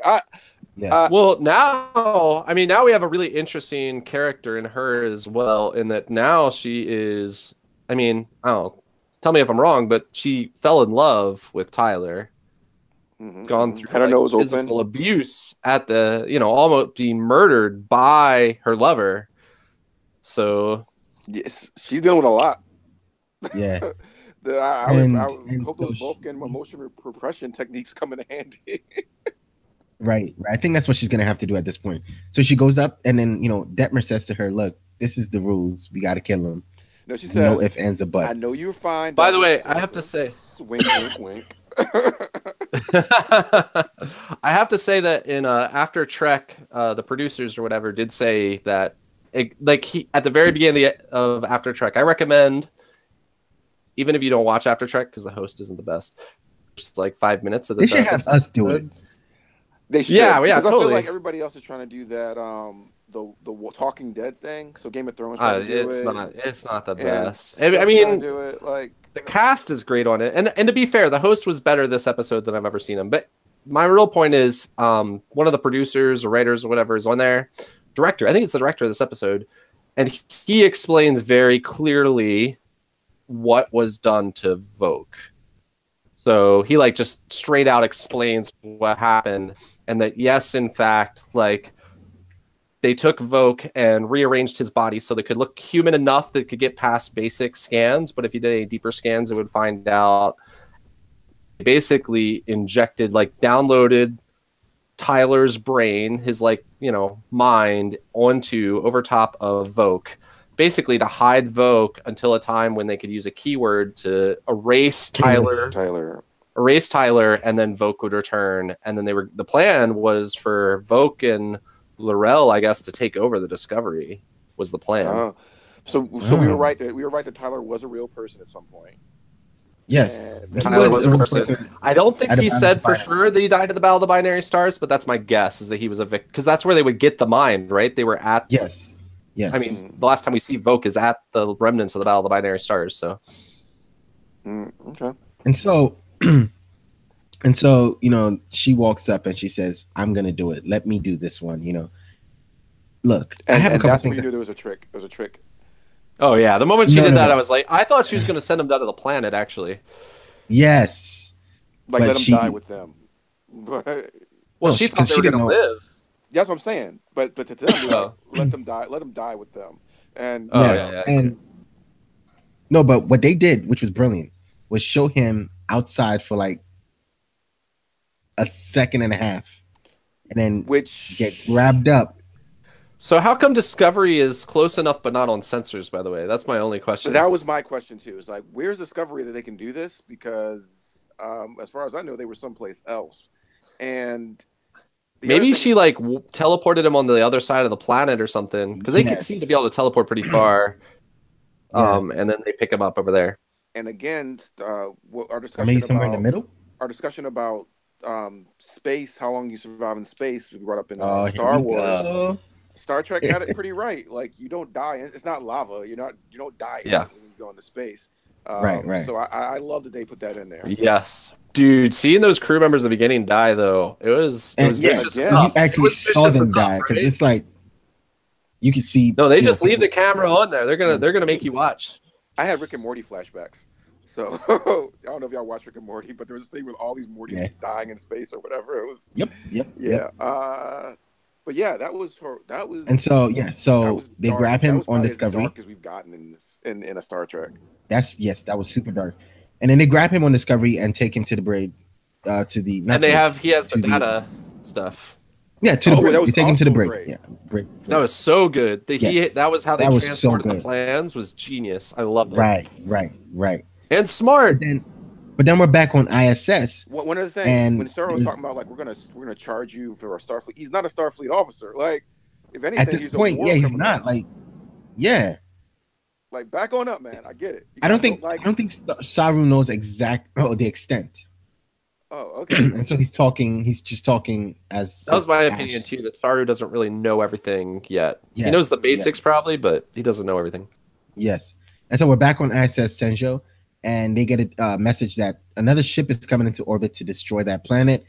Well, now we have a really interesting character in her as well, in that now she is. I mean, I don't know. Tell me if I'm wrong, but she fell in love with Tyler. Mm-hmm. Gone through had her nose physical open, abuse at the almost being murdered by her lover. So yes, she's dealing with a lot. Yeah. I hope those Vulcan emotional repression techniques come in handy. Right. I think that's what she's gonna have to do at this point. So she goes up, and then Detmer says to her, "Look, this is the rules. We got to kill him." No, she says, "No ifs, ands, or buts." I know you're fine. By the way, I have to say, wink, wink, wink. I have to say that in After Trek, the producers or whatever did say that, at the very beginning of After Trek, I recommend, even if you don't watch After Trek because the host isn't the best, just like 5 minutes of this. They should have us do it. They should. Yeah, totally. I feel like everybody else is trying to do that. The Talking Dead thing. So Game of Thrones. It's not the best. I mean, do it like. The cast is great on it, and to be fair, the host was better this episode than I've ever seen him. But my real point is, one of the producers or writers or whatever is on there, director. I think it's the director of this episode, and he explains very clearly what was done to VOQ. So he just straight out explains what happened, and that yes, in fact, they took VOQ and rearranged his body so they could look human enough that it could get past basic scans. But if you did any deeper scans, it would find out basically injected, downloaded Tyler's brain, his like, you know, mind onto over top of VOQ, basically to hide VOQ until a time when they could use a keyword to erase Tyler, and then VOQ would return. And then the plan was for VOQ and Laurel, I guess, to take over the Discovery was the plan. So we were right that Tyler was a real person at some point. Yes, Tyler was a person. I don't think he said for sure that he died at the Battle of the Binary Stars, but that's my guess, is that he was a victim, because that's where they would get the mind, right? They were at. Yes. I mean, the last time we see VOQ is at the remnants of the Battle of the Binary Stars. So. Okay. And so, you know, she walks up and she says, "I'm gonna do it. Let me do this one." You know, look, I have a couple that's things. when you knew there was a trick. There was a trick. Oh yeah, the moment she did that, I was like, I thought she was going to send him down to the planet. Actually, yes, like let him die with them. Well, she thought they were going to live. That's what I'm saying. But to them, like, let them die. Let him die with them. And no, but what they did, which was brilliant, was show him outside for like a second and a half, and then get grabbed up. So how come Discovery is close enough but not on sensors, by the way? That's my only question. That was my question, too. It's like, where's Discovery that they can do this? Because as far as I know, they were someplace else. And maybe she, like, teleported him on the other side of the planet or something. Because they could seem to be able to teleport pretty far. And then they pick him up over there. And again, our discussion maybe somewhere in the middle? Our discussion about space, how long you survive in space, we brought up in Star Wars. Star Trek got it pretty right. Like, you don't die. It's not lava. You don't die when you go into space. Right. So I love that they put that in there. Yes, dude. Seeing those crew members at the beginning die, though, it was vicious. You actually saw them die because it's like you could see. No, they just leave the camera on there. They're gonna make you watch. I had Rick and Morty flashbacks. So I don't know if y'all watch Rick and Morty, but there was a scene with all these Mortys dying in space or whatever. It was. Yep. But yeah, that was her. That was. And so they grab him on Discovery. As we've gotten in a Star Trek. That was super dark. And then they grab him on Discovery and take him to the bridge, to the. And he has the data stuff. Yeah, to the bridge. You take him to the bridge. Yeah, bridge. That was so good. That was how they transported the plans. Was genius. I love it. Right. And smart. But then we're back on ISS. One of the things when Sarah was talking about, like, we're gonna charge you for a Starfleet. He's not a Starfleet officer. Like, if anything, at this point, he's not. Like, like, back on up, man. I get it. I don't think Saru knows the extent. Oh, okay. And so he's talking. He's just talking as. That was my opinion too. That Saru doesn't really know everything yet. Yes, he knows the basics probably, but he doesn't know everything. Yes, and so we're back on ISS Senjo. And they get a message that another ship is coming into orbit to destroy that planet.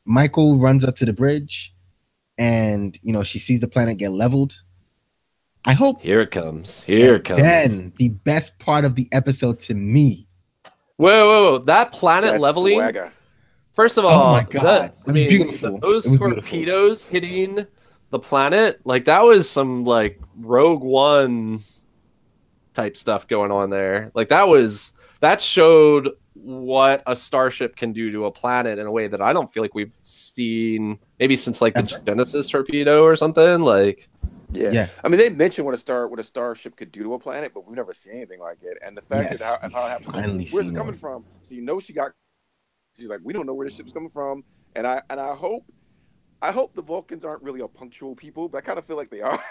Michael runs up to the bridge, and she sees the planet get leveled. I hope here it comes. Then the best part of the episode to me. Whoa! That planet leveling. Swagger. First of all, oh my god, it was beautiful. Those torpedoes hitting the planet, like that was some like Rogue One type stuff going on there. Like that showed what a starship can do to a planet in a way that I don't feel like we've seen maybe since like the Genesis torpedo or something. Like yeah. I mean, they mentioned what a starship could do to a planet, but we've never seen anything like it. And the fact that how it happens, where's it coming from? So she's like, we don't know where this ship's coming from. And I hope the Vulcans aren't really a punctual people, but I kind of feel like they are.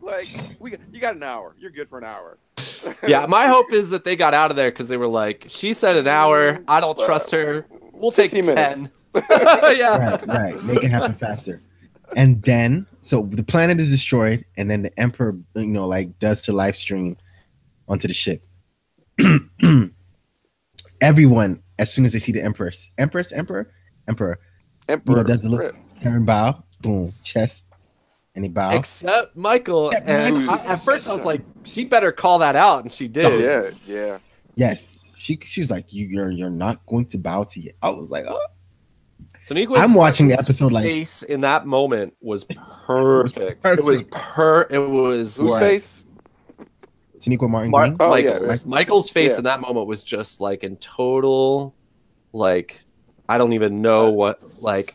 Like, you got an hour. You're good for an hour. Yeah, my hope is that they got out of there because they were like, she said an hour. I don't trust her. We'll take 10. Yeah. Right. Make it happen faster. And then, so the planet is destroyed, and then the Emperor, does the live stream onto the ship. Everyone, as soon as they see the Emperor, does the look, turn, bow, boom, chest, and he bow. Except Michael. And at first I was like, she better call that out, and she did. Oh, yeah. Yes. She was like, you're not going to bow to you. I was like, oh. So I'm watching the episode like face in that moment was perfect. It was whose face? Taniqua Martin Green? Michael's face in that moment was just like in total like I don't even know what, like,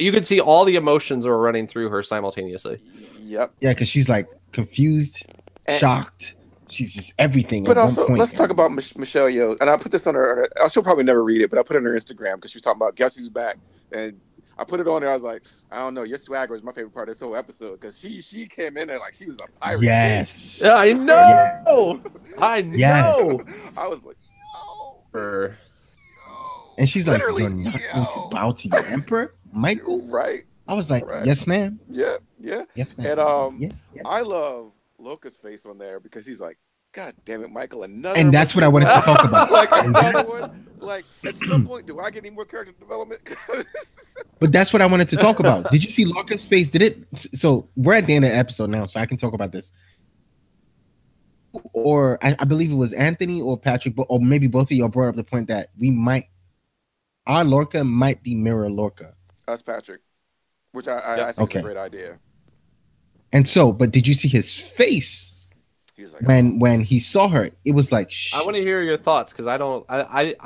you could see all the emotions are running through her simultaneously. Yep. Yeah, because she's like confused, shocked. She's just everything. But at also, one point. let's talk about Michelle Yeoh. And I put this on her. She'll probably never read it, but I put it on her Instagram because she was talking about Guess Who's Back. And I put it on there. I was like, I don't know. Your swagger was my favorite part of this whole episode because she came in there like she was a pirate. Yes. Yeah, I know. I know. I was like, yo. And she's Literally, like, you're not going to bow to the emperor, Michael? Right. I was like, yes, ma'am. Yeah. Yes, ma'am. And I love Loca's face on there because he's like, God damn it, Michael, another. And that's what I wanted to talk about. Like another one. Like at some point, do I get any more character development? But that's what I wanted to talk about. Did you see Lorca's face? Did it? So we're at the end of the episode now, so I can talk about this. Or I believe it was Anthony or Patrick, or maybe both of y'all brought up the point that our Lorca might be mirror Lorca. That's Patrick, which I think is a great idea. And so, but did you see his face? He was like, when he saw her, it was like, shit. I want to hear your thoughts because I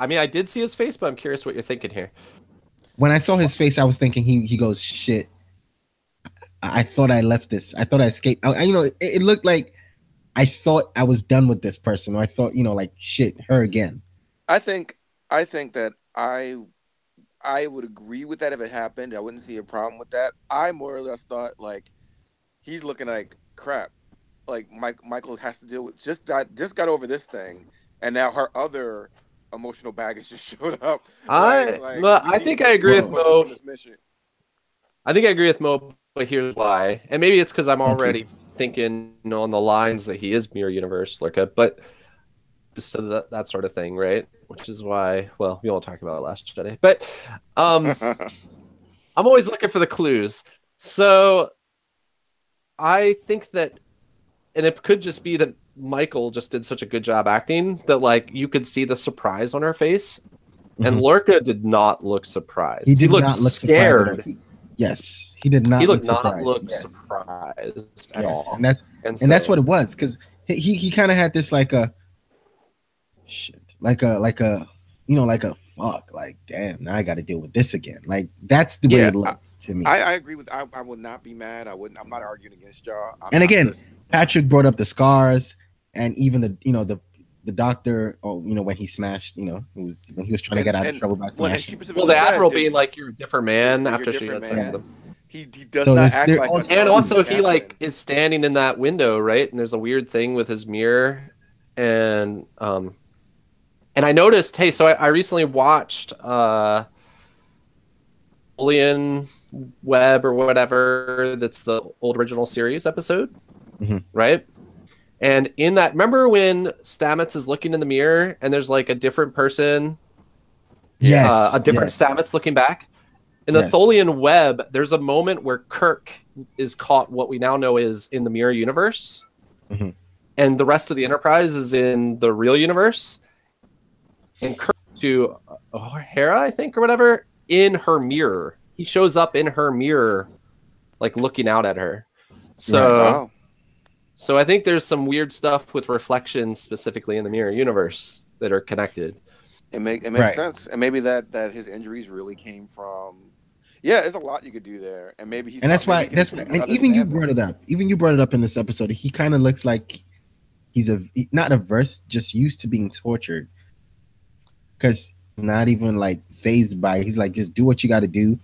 mean, I did see his face, but I'm curious what you're thinking here. When I saw his face, I was thinking he goes, shit. I thought I left this. I thought I escaped. It looked like I thought I was done with this person, or I thought, like, shit, her again. I think that I would agree with that if it happened. I wouldn't see a problem with that. I more or less thought like he's looking like crap. Like Michael has to deal with just got over this thing, and now her other emotional baggage just showed up. I think I agree with Mo. I think I agree with Mo, but here's why. And maybe it's because I'm already thinking on the lines that he is mirror universe Lorca, but just so that sort of thing, right? Which is why, well, we won't talk about it Last Jedi, but I'm always looking for the clues. So I think that, and it could just be that Michael just did such a good job acting that like you could see the surprise on her face, and Lorca did not look surprised. He looked not look scared. Yes, he did not. He look surprised at all, and that's what it was because he kind of had this like a shit, like a fuck, like damn, now I got to deal with this again. Like that's the way it looked to me. I agree with. I would not be mad. I'm not arguing against y'all. Patrick brought up the scars and even the doctor, when he smashed, when he was trying to get out of trouble by smashing. Well, the admiral being like, "You're a different man" after she got sex with him. He does not act like. And also, he like is standing in that window, right? And there's a weird thing with his mirror, and I noticed. Hey, so I recently watched Alien Web or whatever. That's the old original series episode, right? And in that, remember when Stamets is looking in the mirror and there's like a different person, a different Stamets looking back? In the Tholian web, there's a moment where Kirk is caught what we now know is in the mirror universe, and the rest of the Enterprise is in the real universe. And Kirk to O'Hara, I think, or whatever, in her mirror. He shows up in her mirror, like looking out at her. So, so I think there's some weird stuff with reflections specifically in the mirror universe that are connected. It makes sense, and maybe that his injuries really came from. Yeah, there's a lot you could do there, and maybe he's. And that's why. And even you brought it up. Even you brought it up in this episode. He kind of looks like he's not averse, just used to being tortured. Because not even like phased by it. He's like, just do what you got to do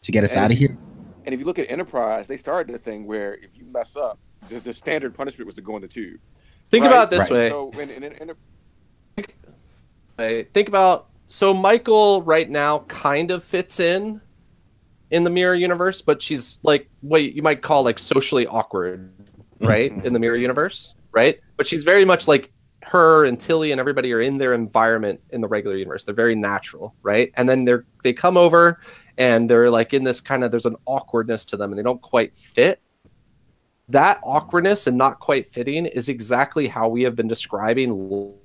to get us out of here. And if you look at Enterprise, they started the thing where if you mess up, the standard punishment was to go in the tube. Think about it this way. So think about, so Michael right now kind of fits in the mirror universe, but she's like what you might call like socially awkward, right? In the mirror universe, right? But she's very much like her and Tilly and everybody are in their environment in the regular universe. They're very natural, right? And then they come over and they're like in this kind of, there's an awkwardness to them and they don't quite fit. That awkwardness and not quite fitting is exactly how we have been describing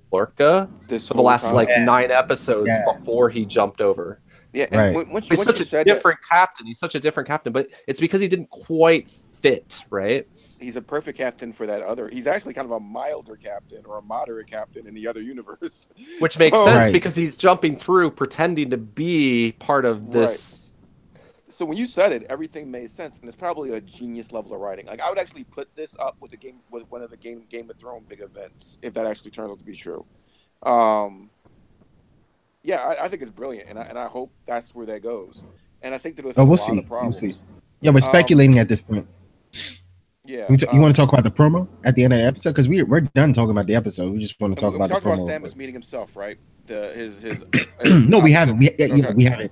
Lorca for the last 9 episodes before he jumped over. Yeah, and he's such a different captain. He's such a different captain, but it's because he didn't quite fit, right? He's a perfect captain for that other. He's actually kind of a milder captain or a moderate captain in the other universe. Which makes sense Right. because he's jumping through pretending to be part of Right. this. So when you said it, everything made sense, and it's probably a genius level of writing. Like I would actually put this up with one of the Game of Thrones big events if that actually turns out to be true. Yeah, I think it's brilliant, and I hope that's where that goes. And I think that it'll Oh, fix a we'll lot see. of problems. We'll see. Yeah, we're speculating at this point. Yeah. You want to talk about the promo at the end of the episode? Because we're done talking about the episode. We just want to talk we about the talked about promo. Stamets meeting himself, right? His No, we haven't. Okay. We haven't.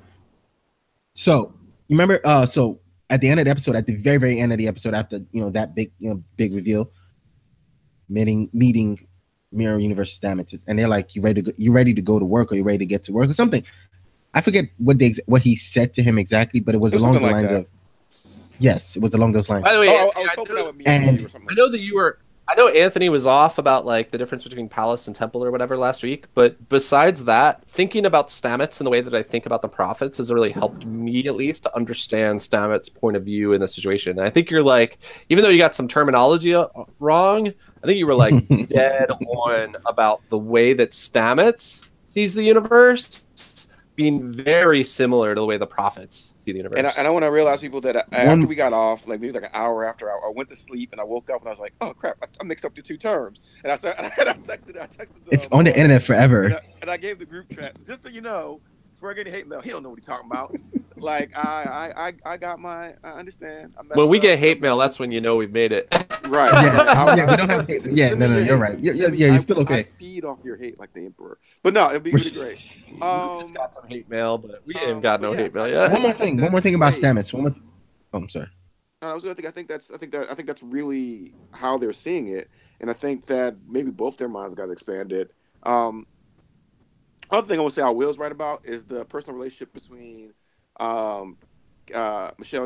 So you remember? So at the end of the episode, at the very, very end of the episode, after that big reveal, meeting Mirror Universe Stamets, and they're like, "You ready to go to work, or you ready to get to work, or something?" I forget what he said to him exactly, but it was along the like lines that. of, yes, it was along those lines. By the way, I was hoping that would mean you or something. I know that I know Anthony was off about like the difference between palace and temple or whatever last week, but besides that, thinking about Stamets in the way that I think about the prophets has really helped me at least to understand Stamets' point of view in the situation. And I think you're like, even though you got some terminology wrong, I think you were like dead on about the way that Stamets sees the universe being very similar to the way the prophets see the universe. And I want to realize people that after we got off, like maybe like an hour after, I went to sleep and I woke up and I was like, oh crap, I mixed up the two terms. And I said, I texted. It's on the internet forever. And I gave the group chats just so you know. Before I get hate mail, he don't know what he's talking about. Like I understand. When we get hate mail, that's when you know we've made it. Right. Yeah, we don't have hate. Yeah, no, you're right. Yeah, you're still okay. I feed off your hate like the emperor. But no, it'd be really great. We just got some hate mail, but we ain't got no hate mail yet. One more thing about Stamets. I'm sorry. I think that's really how they're seeing it, and I think that maybe both their minds got expanded. Other thing I want to say I Will's right about is the personal relationship between Michelle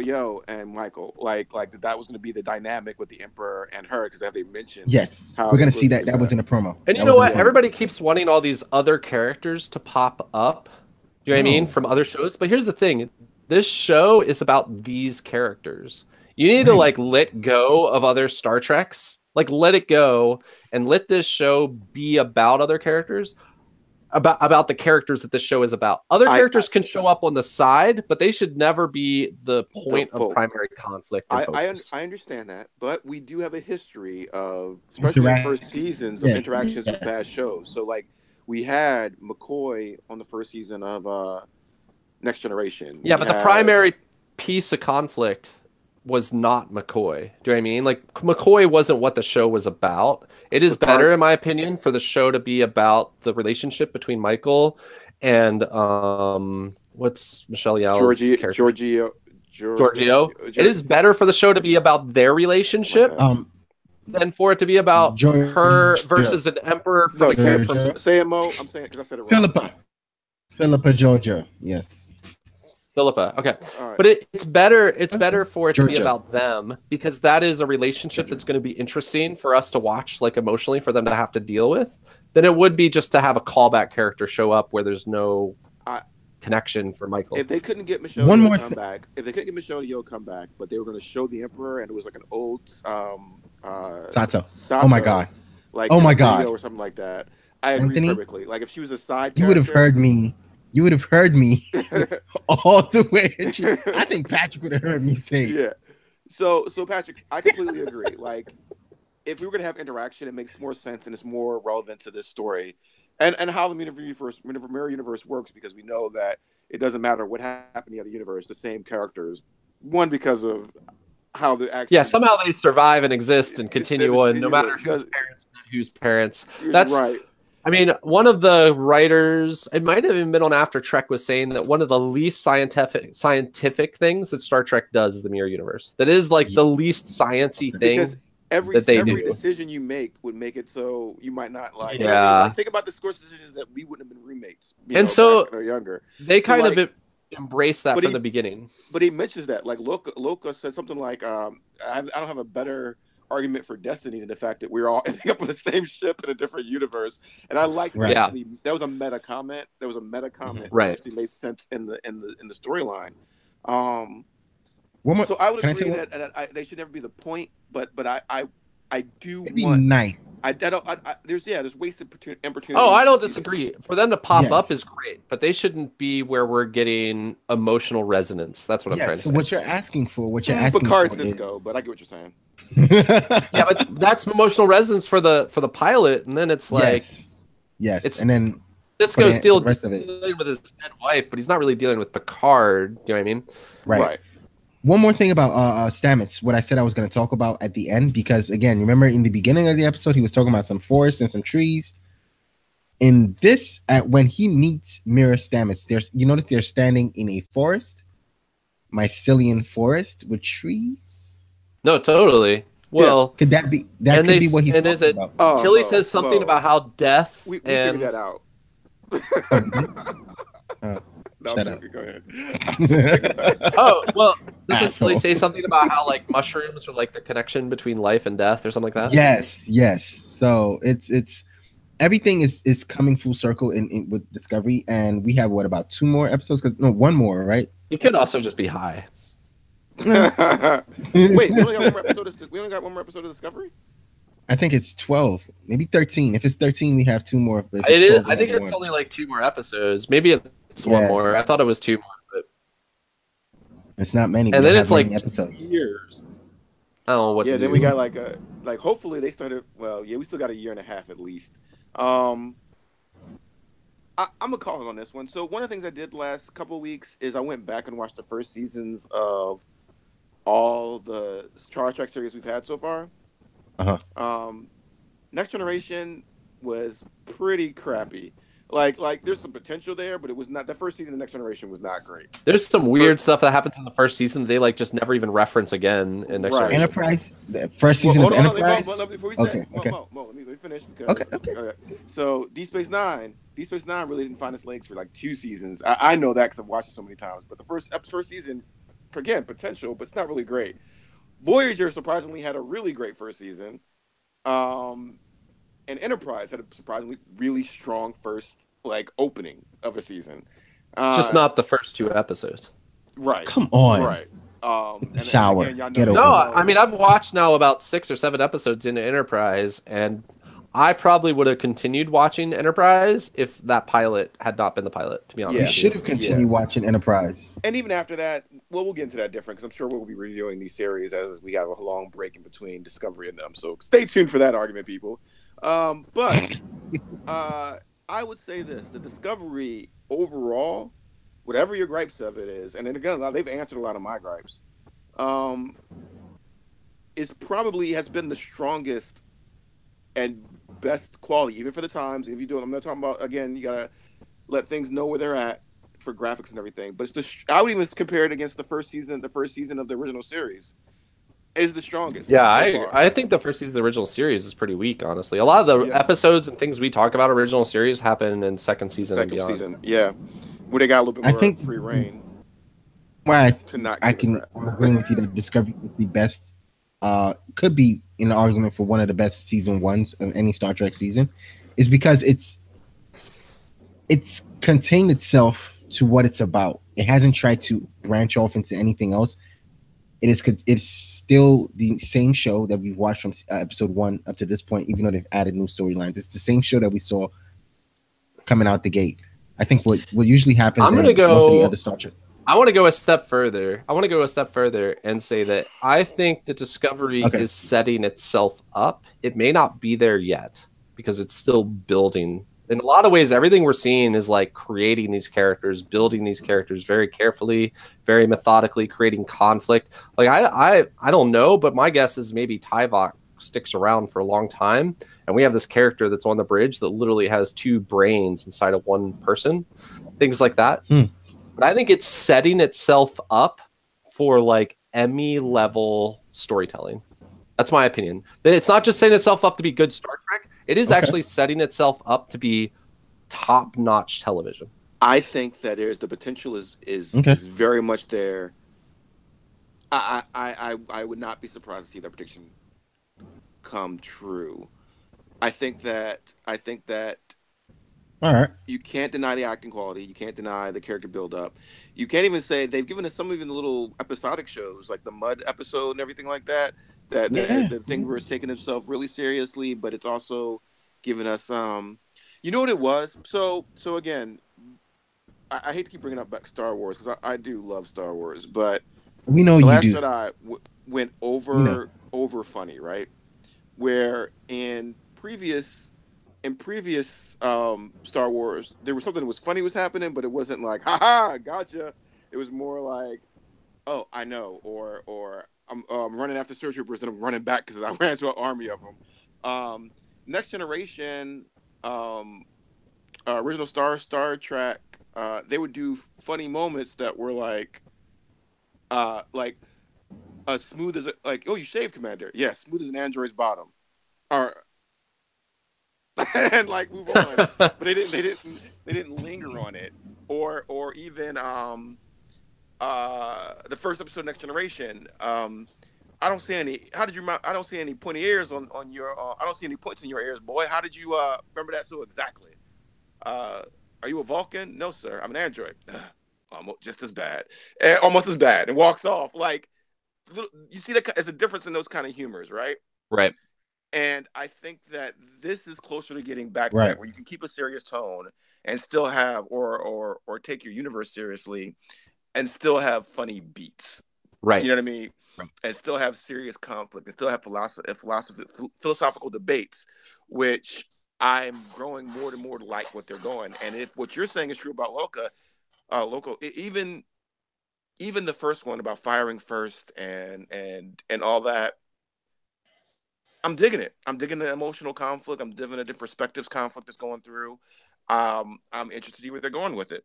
Yeoh and Michael. Like that was going to be the dynamic with the Emperor and her, because as they mentioned, yes, we're going to see that. That was in a promo. And you know what? Everybody keeps wanting all these other characters to pop up. You know what I mean? From other shows. But here's the thing: this show is about these characters. You need to like let go of other Star Treks. Like let it go and let this show be about other characters. About the characters that this show is about. Other characters can show up on the side, but they should never be the point of primary conflict. I understand that, but we do have a history of, especially in the first seasons, of interactions with past shows. So, like, we had McCoy on the first season of Next Generation. Yeah, but the primary piece of conflict was not McCoy. Do you know what I mean? Like, McCoy wasn't what the show was about. It is better, in my opinion, for the show to be about the relationship between Michael and what's Michelle Yeoh's character? Giorgio. It is better for the show to be about their relationship than for it to be about her versus an emperor. Say it, Mo. I'm saying it because I said it wrong. Philippa Georgia. Yes. Philippa. Okay. Right. But it's better for it to be about them, because that is a relationship that's going to be interesting for us to watch, like emotionally, for them to have to deal with, than it would be just to have a callback character show up where there's no connection for Michael. If they couldn't get Michelle Yeoh come back, but they were going to show the Emperor and it was like an old Sato. Oh my god. Like or something like that. I agree perfectly. Like if she was a side character, you would have heard me all the way. I think Patrick would have heard me say. Yeah. So Patrick, I completely agree. Like, if we were gonna have interaction, it makes more sense and it's more relevant to this story, and how the mirror universe works, because we know that it doesn't matter what happened in the other universe, the same characters. One, because of how the action. Yeah, somehow they survive and exist and continue on, no matter whose parents. That's right. I mean, one of the writers, it might have even been on After Trek, was saying that one of the least scientific things that Star Trek does is the mirror universe. That is like the least sciencey thing. Because every decision you make would make it so you might not like. Yeah. Like, think about the Scorsese decisions that we wouldn't have been roommates. So or younger. They kind of embrace that from the beginning. But he mentions that, like Loka said something like, I don't have a better argument for destiny than the fact that we're all ending up on the same ship in a different universe. And I like that. Yeah. That was a meta comment. Right. That actually made sense in the storyline. One more. So I would Can I say agree one? that they should never be the point, but I do It'd be want. nice. I don't. There's wasted Oh, opportunities I don't to see this. disagree. For them to pop up is Yes. great, but they shouldn't be where we're getting emotional resonance. That's what I'm trying Yes. to So say. what you're asking for, Picard is Cisco, but I get what you're saying. Yeah, but that's emotional resonance for the pilot, and then it's like yes. Yes. it's And then Cisco's for still the rest of it. dealing with his dead wife, but he's not really dealing with Picard. You know what I mean? Right. Right. One more thing about Stamets, what I said I was going to talk about at the end, because again, remember in the beginning of the episode, he was talking about some forest and some trees. In this, when he meets Mira Stamets, you notice they're standing in a forest, mycelium forest with trees. No, totally. Well, Could that be and could be what he's and is talking it about? Tilly says something Mo. about how death We figured and that out. Oh, No, I'm shut joking. up. Go ahead. oh well, doesn't Tilly Asshole. say something about how like mushrooms are like the connection between life and death or something like that? Yes, yes. So it's everything is coming full circle in with Discovery, and we have what about 2 more episodes? Because no, one more, right? You could also just be high. Wait, we only got one more episode. We only got one more episode of Discovery. I think it's 12, maybe 13. If it's 13, we have 2 more. But if It it's is. 12, I we think have it's one. only like 2 more episodes. Maybe it's one Yes. more. I thought it was 2 more, but It's not many. and We then don't it's have like many episodes. years. I don't know what to Then do. we got like hopefully they started. Well, yeah, we still got a year and a half at least. I'm gonna call it on this one. So one of the things I did last couple of weeks is I went back and watched the first seasons of all the Star Trek series we've had so far. Next Generation was pretty crappy. Like there's some potential there, but it was not. The first season of Next Generation was not great. There's some weird stuff that happens in the first season that they like just never even reference again in Next Right. Generation. Enterprise, the first season of Enterprise. Before we Okay, say, okay. let me finish because Okay. So Deep Space Nine really didn't find its legs for like 2 seasons. I know that because I've watched it so many times. But the first season, again, potential, but it's not really great. Voyager surprisingly had a really great first season, and Enterprise had a surprisingly really strong first opening of a season. Just not the first 2 episodes. Right. Come on. Right. Shower. Again, y'all know Get over No, it. I mean I've watched now about 6 or 7 episodes into Enterprise, and I probably would have continued watching Enterprise if that pilot had not been the pilot. To be honest, You Yeah. should have continued watching Enterprise. And even after that, we'll get into that different because I'm sure we'll be reviewing these series as we have a long break in between Discovery and them. So stay tuned for that argument, people. But I would say this: the Discovery overall, whatever your gripes of it is, and then again, they've answered a lot of my gripes. Is probably has been the strongest and best quality, even for the times. If you do, I'm not talking about again. You gotta let things know where they're at for graphics and everything. But I would even compare it against the first season of the original series is the strongest. yeah, so far. I think the first season of the original series is pretty weak. Honestly, a lot of the episodes and things we talk about original series happen in second season and beyond. Where they got a little bit more think free reign. Why To not I'm agreeing with you that Discovery is the best. Could be in the argument for one of the best season ones of any Star Trek season, is because it's contained itself to what it's about. It hasn't tried to branch off into anything else. It's still the same show that we've watched from episode 1 up to this point, even though they've added new storylines. It's the same show that we saw coming out the gate. I think what usually happens I'm gonna in most of the go. other Star Trek. I want to go a step further. And say that I think the Discovery is setting itself up. It may not be there yet because it's still building. In a lot of ways, everything we're seeing is like creating these characters, building these characters very carefully, very methodically, creating conflict. Like I don't know, but my guess is maybe Tyvok sticks around for a long time, and we have this character that's on the bridge that literally has 2 brains inside of one person. Things like that. But I think it's setting itself up for like Emmy level storytelling. That's my opinion. It's not just setting itself up to be good Star Trek. It is actually setting itself up to be top-notch television. I think that the potential is very much there. I would not be surprised to see that prediction come true. I think that All right. you can't deny the acting quality. You can't deny the character build-up. You can't even say they've given us some even the little episodic shows like the Mud episode and everything like that. Yeah. The thing where it's taking himself really seriously, but it's also giving us you know what it was. So again, I hate to keep bringing up back Star Wars because I do love Star Wars, but We know the you Last do. Jedi went We know. over funny, right? Where in previous Star Wars, there was something that was funny was happening, but it wasn't like, haha, gotcha. It was more like, oh, I know, or I'm running after Search Troopers and I'm running back because I ran into an army of them. Next Generation, original Star Trek, they would do funny moments that were like smooth as like, oh, you shaved, Commander. Yeah, smooth as an android's bottom. Or and like move on. But they didn't linger on it. Or even the first episode of Next Generation. I don't see any. I don't see any pointy ears on your. I don't see any points in your ears, boy. How did you remember that so exactly? Are you a Vulcan? No, sir. I'm an android. Almost just as bad, almost as bad, and walks off. Like you see that there's a difference in those kind of humors, right? Right. And I think that this is closer to getting back to Right. that, where you can keep a serious tone and still have or take your universe seriously and still have funny beats. Right. You know what I mean? Right. And still have serious conflict and still have philosophical debates, which I'm growing more and more to like what they're going. And if what you're saying is true about Loco, even the first one about firing first and all that, I'm digging it. I'm digging the emotional conflict. I'm digging the perspectives conflict that's going through. I'm interested to see where they're going with it.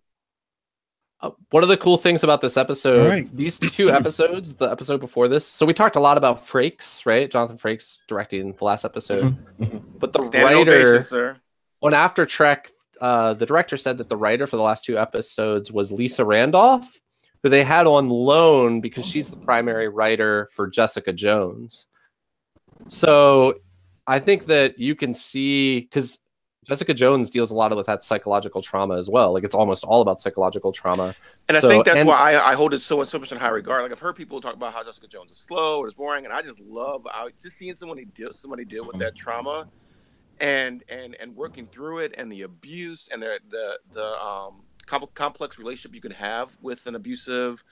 One of the cool things about this episode, Right. these two episodes, the episode before this, so we talked a lot about Frakes, right? Jonathan Frakes directing the last episode. But the Standing writer, ovation, sir. on After Trek, the director said that the writer for the last two episodes was Lisa Randolph, who they had on loan because she's the primary writer for Jessica Jones. So I think that you can see, because Jessica Jones deals a lot with that psychological trauma as well. Like it's almost all about psychological trauma. And I think that's why I hold it so much in high regard. Like I've heard people talk about how Jessica Jones is slow or is boring, and I just love just seeing somebody deal with that trauma and working through it, and the abuse and the complex relationship you can have with an abusive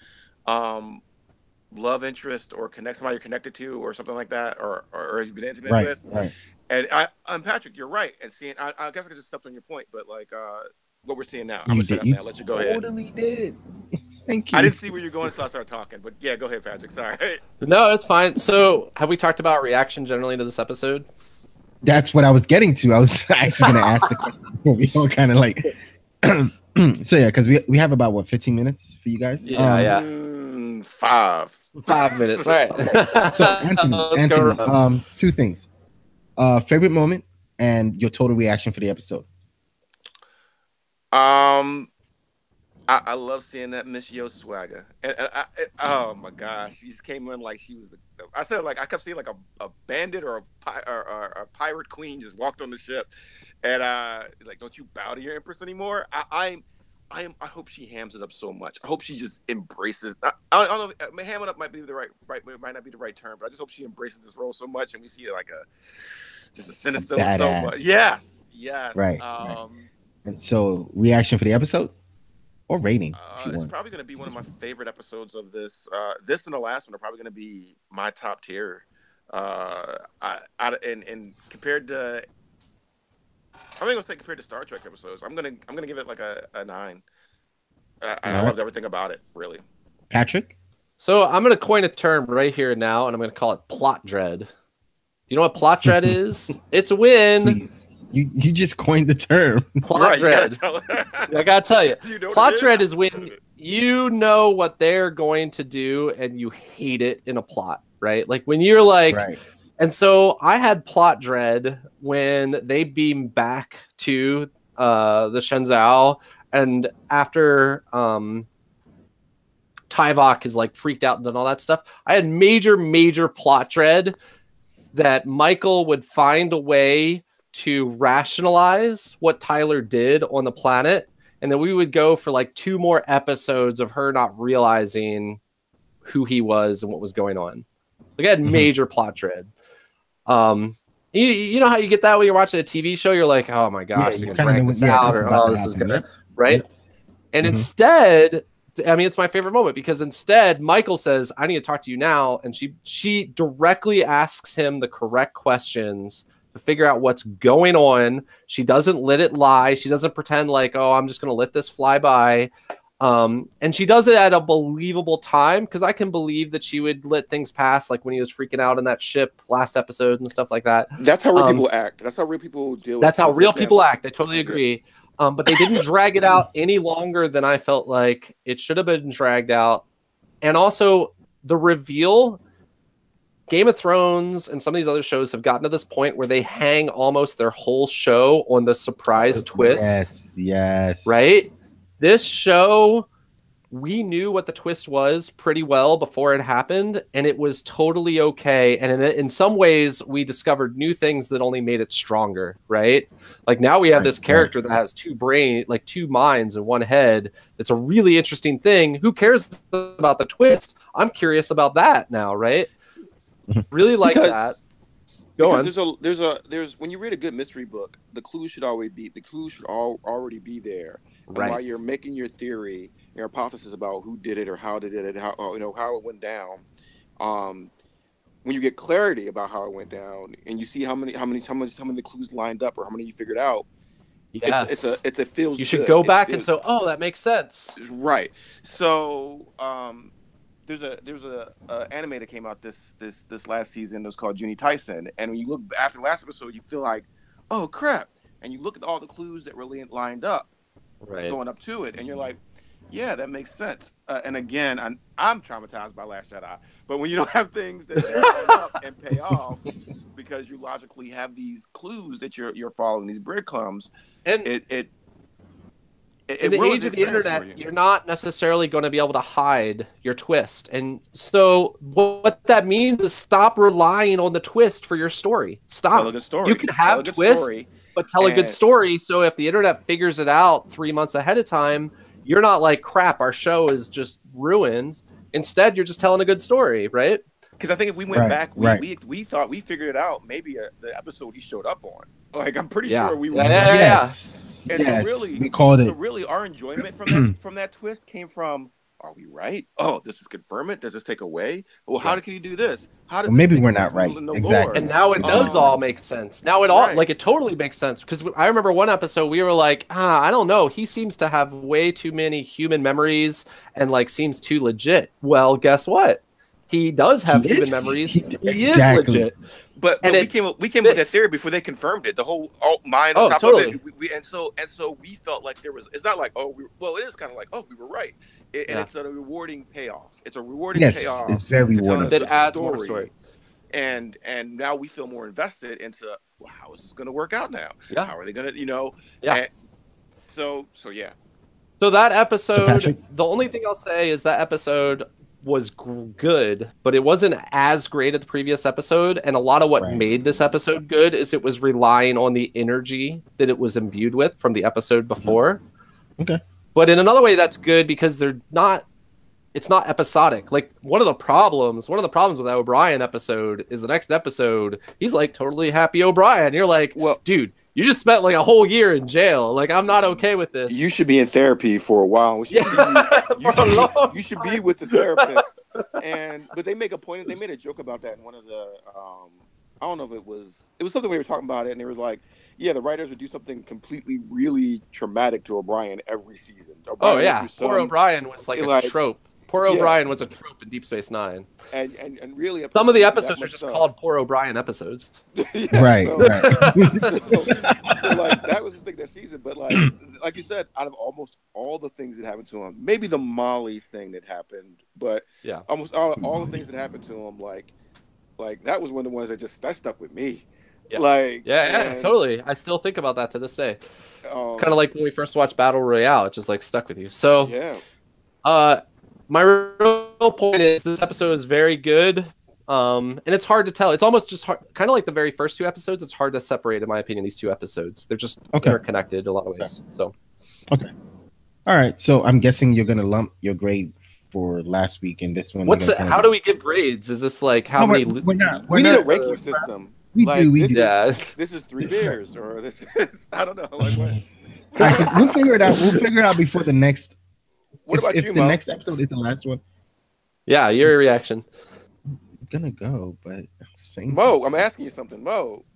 love interest or somebody you're connected to or something like that, or you've been intimate with. Right. And Patrick, you're right. And seeing, I guess I just stepped on your point, but like what we're seeing now, I'm You gonna shut did. up now. Let you go ahead. Totally did. Thank you. I didn't see where you're going until I started talking, but yeah, go ahead, Patrick. Sorry. No, it's fine. So have we talked about reaction generally to this episode? That's what I was getting to. I was actually going to ask the question. We all kind of like. So yeah, because we have about what 15 minutes for you guys. Yeah. 5 minutes. All right. So Anthony, two things. Favorite moment and your total reaction for the episode. I love seeing that Miss Yo swagger, and oh my gosh, she just came in like she was. I said like I kept seeing like a bandit or a pirate queen just walked on the ship, and like, don't you bow to your empress anymore? I hope she hams it up so much. I hope she just embraces. I don't know. Ham it up might be the right might not be the right term, but I just hope she embraces this role so much, and we see like just a sinister so much. Yes. Right. And so reaction for the episode. Or rating. It's probably going to be one of my favorite episodes of this. This and the last one are probably going to be my top tier. And compared to, I'm going to say compared to Star Trek episodes, I'm gonna give it like a 9. I loved everything about it, really. Patrick. So I'm going to coin a term right here and now, and I'm going to call it plot dread. Do you know what plot dread is? It's when. Please. You just coined the term. Plot dread. I gotta tell you, plot dread is when you know what they're going to do and you hate it in a plot, right? Like when you're like, right. And so I had plot dread when they beam back to the Shenzhou, and after Tyvok is like freaked out and done all that stuff, I had major plot dread that Michael would find a way to rationalize what Tyler did on the planet and then we would go for like 2 more episodes of her not realizing who he was and what was going on. Like, I had major plot dread. You know how you get that when you're watching a TV show? You're like, oh my gosh, they're gonna drag this out, or oh, this is gonna, right? And instead, I mean, it's my favorite moment, because instead Michael says, I need to talk to you now. And she directly asks him the correct questions to figure out what's going on. She doesn't let it lie. She doesn't pretend like, oh, I'm just going to let this fly by. And she does it at a believable time, because I can believe that she would let things pass, like when he was freaking out in that ship last episode and stuff like that. That's how real people act. That's how real people deal with That's how real people act. I totally agree. But they didn't drag it out any longer than I felt like it should have been dragged out. And also the reveal, Game of Thrones and some of these other shows have gotten to this point where they hang almost their whole show on the surprise twist. Yes. Right? This show, we knew what the twist was pretty well before it happened, and it was totally okay. And in some ways, we discovered new things that only made it stronger, right? Like, now we have this character that has 2 minds in one head. That's a really interesting thing. Who cares about the twist? I'm curious about that now, right? Really like that. Go on. There's when you read a good mystery book, the clues should already be there. Right. And while you're making your theory, your hypothesis about who did it or how they did it, how it went down, when you get clarity about how it went down, and you see how many the clues lined up or how many you figured out, it's a feels. You should go back and say, oh, that makes sense. Right. So there's a anime that came out this last season. It was called Juni Tyson, and when you look after the last episode, you feel like, oh crap, and you look at all the clues that really lined up. Right. Going up to it, and you're like, yeah, that makes sense. And again, I'm traumatized by Last Jedi, but when you don't have things that line up and pay off because you logically have these clues that you're following, these breadcrumbs, and in the age of the internet, you're not necessarily going to be able to hide your twist. And so what that means is stop relying on the twist for your story. Stop. Tell a good story. You can have twists, but tell a good story. So if the internet figures it out 3 months ahead of time, you're not like, crap, our show is just ruined. Instead, you're just telling a good story, right? Because I think if we went back, we thought we figured it out. Maybe the episode he showed up on. Like, I'm pretty sure we were. Yes. And so really, we called it. So really, our enjoyment from that twist came from, are we right? Oh, does this confirm it? Does this take away? Well, how can he do this? How does maybe we're not right? Exactly. And now it does all make sense. Now it all it totally makes sense, because I remember one episode we were like, I don't know. He seems to have way too many human memories and like seems too legit. Well, guess what? He does have human memories. He is legit. But we came up with that theory before they confirmed it. The whole mind on top of it. And so we felt like there was. It's not like it is kind of like we were right. And it's a rewarding payoff. It's a rewarding payoff. It's very rewarding. That adds more story. And now we feel more invested into how is this going to work out now? Yeah. How are they going to And so yeah. So that episode. The only thing I'll say is that episode was good, but it wasn't as great as the previous episode. And a lot of what made this episode good is it was relying on the energy that it was imbued with from the episode before. Okay. But in another way, that's good because it's not episodic. Like one of the problems with that O'Brien episode is the next episode, he's like totally happy O'Brien. You're like, well, dude, you just spent like a whole year in jail. Like, I'm not okay with this. You should be in therapy for a while. You should be with the therapist. But they make a point. They made a joke about that in one of the. I don't know if it was something we were talking about it, and they were like, yeah, the writers would do something completely really traumatic to O'Brien every season. Poor O'Brien was like a trope. Poor O'Brien was a trope in Deep Space Nine. And really, some of the episodes are just called Poor O'Brien episodes. Right. So like that was the thing that season. But like you said, out of almost all the things that happened to him, maybe the Molly thing that happened, but almost all the things that happened to him, like that was one of the ones that stuck with me. Yeah. Totally. I still think about that to this day. It's kind of like when we first watched Battle Royale. It just like stuck with you. So my real point is this episode is very good, and it's hard to tell. It's almost just hard, kind of like the very first 2 episodes. It's hard to separate, in my opinion, these 2 episodes. They're just interconnected in a lot of ways. So, All right, so I'm guessing you're gonna lump your grade for last week and this one. What's it? How do we give grades? Is this like how No, many? we're not. We need a ranking system. We Like do. Yeah. this is 3 beers, or this is I don't know. Like what? All right, we'll figure it out. We'll figure it out before the next. What about if you, the Mo? next episode is the last one? Yeah, your reaction. I'm gonna go, but I'm saying Mo, I'm asking you something, Mo.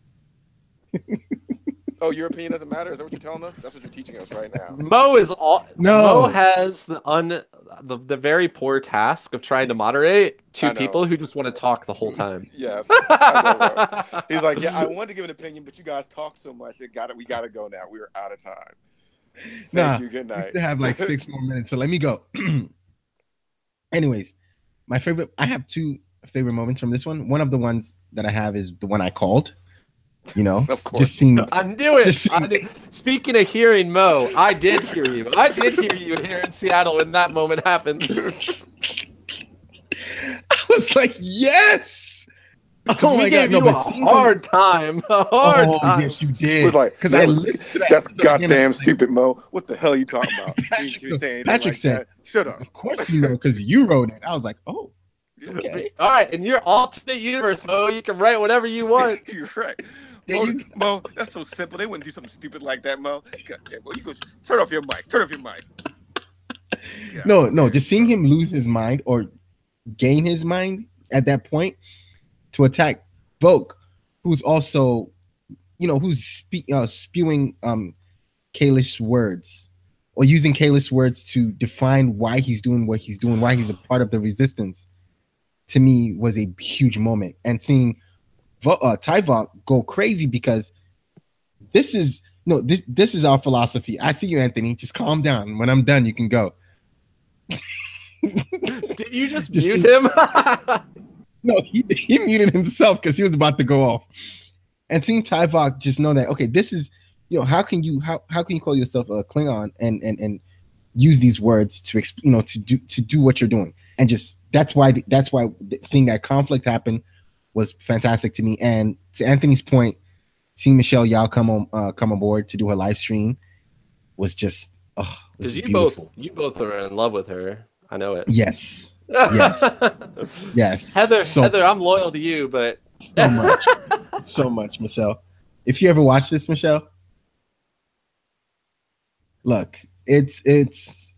Oh, your opinion doesn't matter? Is that what you're telling us? That's what you're teaching us right now. Mo is all. No. Mo has the very poor task of trying to moderate I two know. people who just want to talk the whole time. Yes. I know. He's like, yeah, I wanted to give an opinion, but you guys talk so much. We got to go now. We're out of time. Thank you. Good We night. still have like 6 more minutes, so let me go. Anyways, I have two favorite moments from this one. One of the ones that I have is the one I called. You know, Of course. just seeing. I knew it. Speaking of hearing Mo, I did hear you. I did hear you here in Seattle when that moment happened. I was like, yes. Oh my God, you a hard time. A hard time. Yes, you did. It was like, because that's goddamn stupid, Mo. What the hell are you talking about? Patrick said, shut up. Of course you know, because you wrote it. I was like, oh, okay. All right, in your alternate universe, Mo, you can write whatever you want. You're right. There Mo, that's so simple. They wouldn't do something stupid like that, Mo. Goddamn, Mo, you go turn off your mic. Turn off your mic. Yeah. No, just seeing him lose his mind or gain his mind at that point to attack VOQ, who's also, who's spewing Kalish words or using Kalish words to define why he's doing what he's doing, why he's a part of the resistance, to me was a huge moment. And seeing Tyvok go crazy because this is our philosophy. I see you, Anthony. Just calm down. When I'm done, you can go. Did you just mute him? No, he muted himself because he was about to go off. And seeing Tyvok just know that, okay, this is, how can you call yourself a Klingon and use these words to do what you're doing, and just that's why seeing that conflict happen was fantastic to me. And to Anthony's point, seeing Michelle Yao come aboard to do her live stream was just because you both are in love with her. I know it. Yes. Heather, I'm loyal to you, but so much, Michelle. If you ever watch this, Michelle, look, it's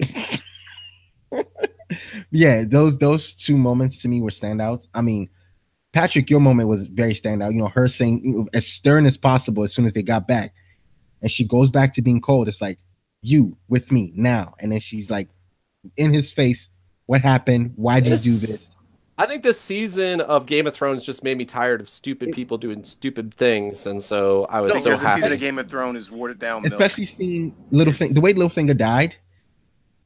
yeah, those two moments to me were standouts. I mean, Patrick, your moment was very standout. Her saying as stern as possible as soon as they got back, and she goes back to being cold. It's like, you with me now, and then she's like, in his face, what happened? Why did you do this? I think this season of Game of Thrones just made me tired of stupid people doing stupid things, and so I was so happy. The season of Game of Thrones is watered down, especially seeing the way Littlefinger died,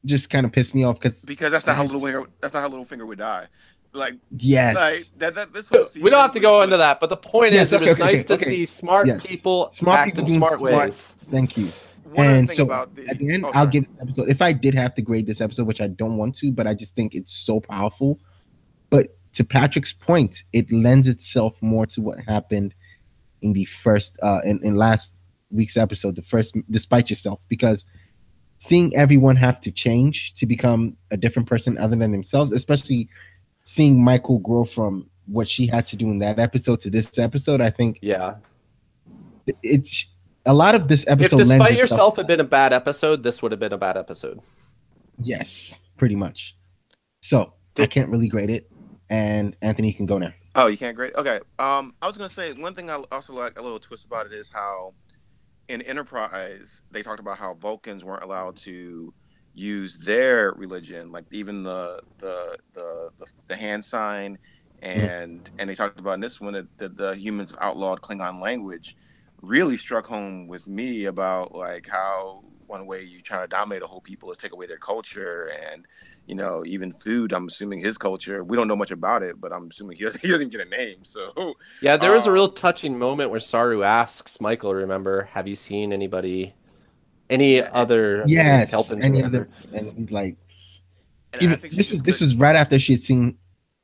just kind of pissed me off because that's not how Littlefinger would die. Like, yes, like that this whole season, we don't have to go into that, but the point is, it was nice to see smart people act in smart ways. Thank you. And so at the end, I'll give this episode, if I did have to grade this episode, which I don't want to, but I just think it's so powerful. But to Patrick's point, it lends itself more to what happened in the first in last week's episode, the first Despite Yourself, because seeing everyone have to change to become a different person other than themselves, especially seeing Michael grow from what she had to do in that episode to this episode, I think it's a lot of this episode. If Despite Yourself had been a bad episode, this would have been a bad episode. Yes, pretty much. So I can't really grade it. And Anthony, you can go now. Oh, you can't grade? Okay. I was gonna say one thing I also like a little twist about it is how in Enterprise they talked about how Vulcans weren't allowed to use their religion, like even the hand sign, and they talked about in this one that the humans outlawed Klingon language. Really struck home with me about like how one way you try to dominate a whole people is take away their culture, and even food. I'm assuming his culture. We don't know much about it, but I'm assuming he doesn't even get a name. So yeah, there was a real touching moment where Saru asks Michael, "Remember, have you seen any other Kelpins?" Any other? And he's like, this was right after she had seen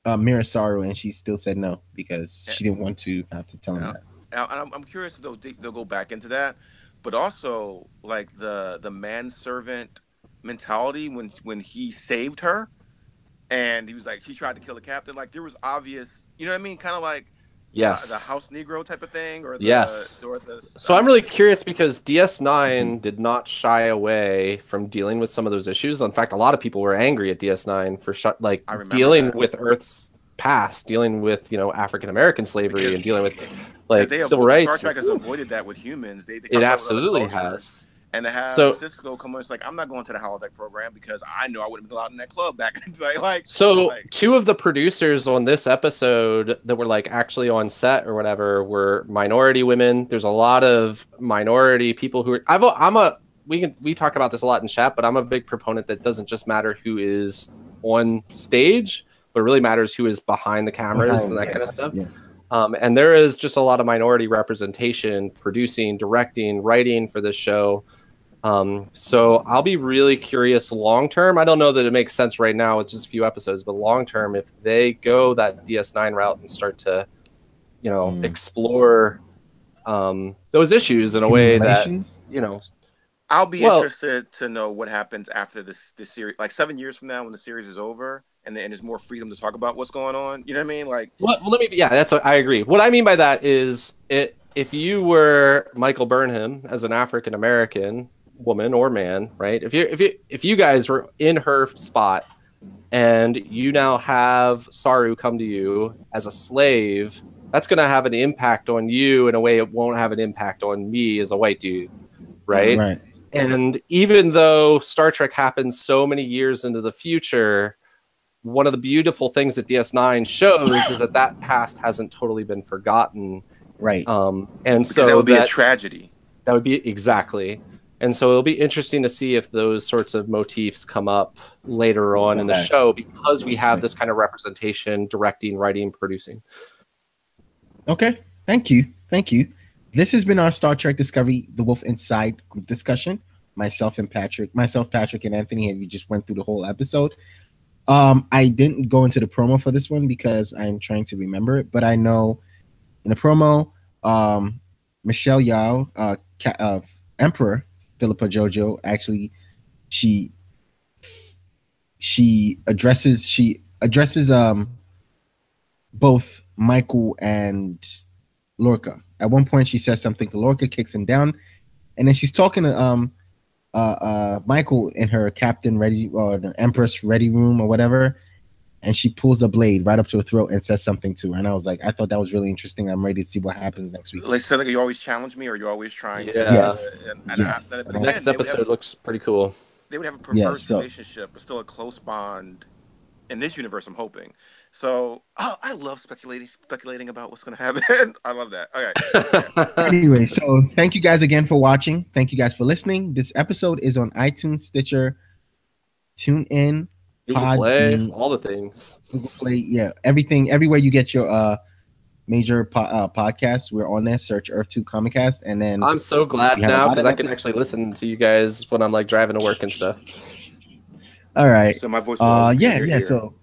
Mira Saru, and she still said no because she didn't want to have to tell him that. I'm curious if they'll go back into that, but also like the manservant mentality when he saved her, and he was like, she tried to kill the captain. Like there was obvious, you know what I mean? Kind of like the Yes. house Negro type of thing, or the Yes. or the. So I'm really curious because DS9 did not shy away from dealing with some of those issues. In fact, a lot of people were angry at DS9 for dealing with Earth's past, dealing with African American slavery and dealing with civil rights. Star Trek has avoided that with humans. They it absolutely has. And to have Cisco come on, it's like, I'm not going to the holodeck program because I know I wouldn't be allowed in that club back in the day. Two of the producers on this episode that were actually on set or whatever were minority women. There's a lot of minority people who are. We talk about this a lot in chat, but I'm a big proponent that doesn't just matter who is on stage, but it really matters who is behind the cameras and that kind of stuff. Yeah. And there is just a lot of minority representation, producing, directing, writing for this show. So I'll be really curious long term. I don't know that it makes sense right now. It's just a few episodes, but long term, if they go that DS9 route and start to, explore those issues in a way that, I'll be interested to know what happens after this series, like 7 years from now when the series is over. And there's more freedom to talk about what's going on. You know what I mean? That's what I agree. What I mean by that is if you were Michael Burnham as an African American woman or man, right? If you guys were in her spot and you now have Saru come to you as a slave, that's going to have an impact on you in a way it won't have an impact on me as a white dude, right? Right. And even though Star Trek happens so many years into the future, one of the beautiful things that DS9 shows is that past hasn't totally been forgotten. Right. And so that would be a tragedy. That would be exactly. And so it'll be interesting to see if those sorts of motifs come up later on in the show because we have this kind of representation, directing, writing, producing. Okay. Thank you. This has been our Star Trek Discovery, The Wolf Inside group discussion. Myself, Patrick, and Anthony, and we just went through the whole episode. I didn't go into the promo for this one because I'm trying to remember it, but I know in the promo, Michelle Yeoh, Emperor Philippa Jojo, actually, she addresses both Michael and Lorca. At one point, she says something to Lorca, kicks him down, and then she's talking to Michael in her captain ready or the Empress ready room or whatever, and she pulls a blade right up to her throat and says something to her. And I was like, I thought that was really interesting. I'm ready to see what happens next week. Like you always challenge me, or you're always trying to. Yes. The next episode looks pretty cool. They would have a perverse relationship, but still a close bond in this universe. I'm hoping. So I love speculating about what's going to happen. I love that. Okay. Anyway, so thank you guys again for watching. Thank you guys for listening. This episode is on iTunes, Stitcher, TuneIn, Google Play, all the things. Google Play, everything, everywhere you get your major podcasts. We're on there. Search Earth 2 Comicast, and then I'm so glad now because I can actually listen to you guys when I'm driving to work and stuff. All right. So my voice. So.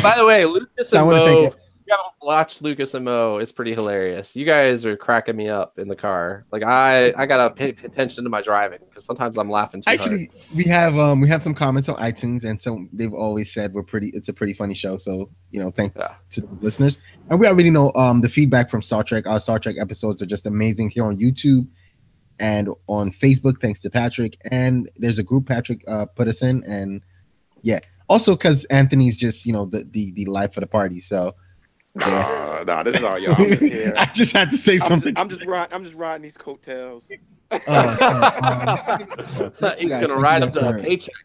By the way, Lucas and Mo, you haven't watched Lucas and Mo, it's pretty hilarious. You guys are cracking me up in the car. I gotta pay attention to my driving because sometimes I'm laughing too hard. we have some comments on iTunes, and so they've always said it's a pretty funny show. So thanks to the listeners, and we already know the feedback from Star Trek. Our Star Trek episodes are just amazing here on YouTube and on Facebook. Thanks to Patrick, and there's a group Patrick put us in, and also because Anthony's just the life of the party. So nah, this is all y'all. I'm just here. I just had to say something. I'm just riding these coattails. He's gonna ride up to a paycheck.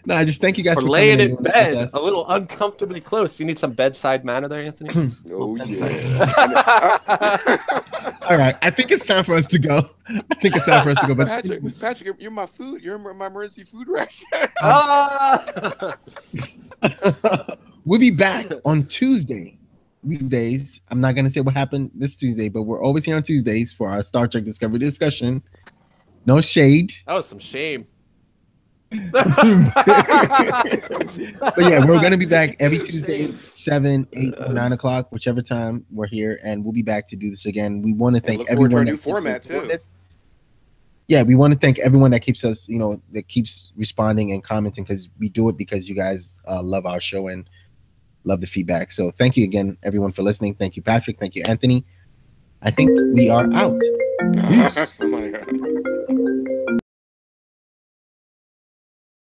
No, I just thank you guys for laying in bed a little uncomfortably close. You need some bedside manner there, Anthony? Oh yeah. All right, I think it's time for us to go. But Patrick, you're my food. You're my emergency food ration. We'll be back on Tuesday. Weekdays. I'm not gonna say what happened this Tuesday, but we're always here on Tuesdays for our Star Trek Discovery discussion. No shade. That was some shame. But we're gonna be back every Tuesday, 7, 8, or 9 o'clock, whichever time we're here, and we'll be back to do this again. We want to thank everyone. To our new format too. yeah, we want to thank everyone that keeps us, that keeps responding and commenting, because we do it because you guys love our show and love the feedback. So thank you again, everyone, for listening. Thank you, Patrick. Thank you, Anthony. I think we are out. Oh my God.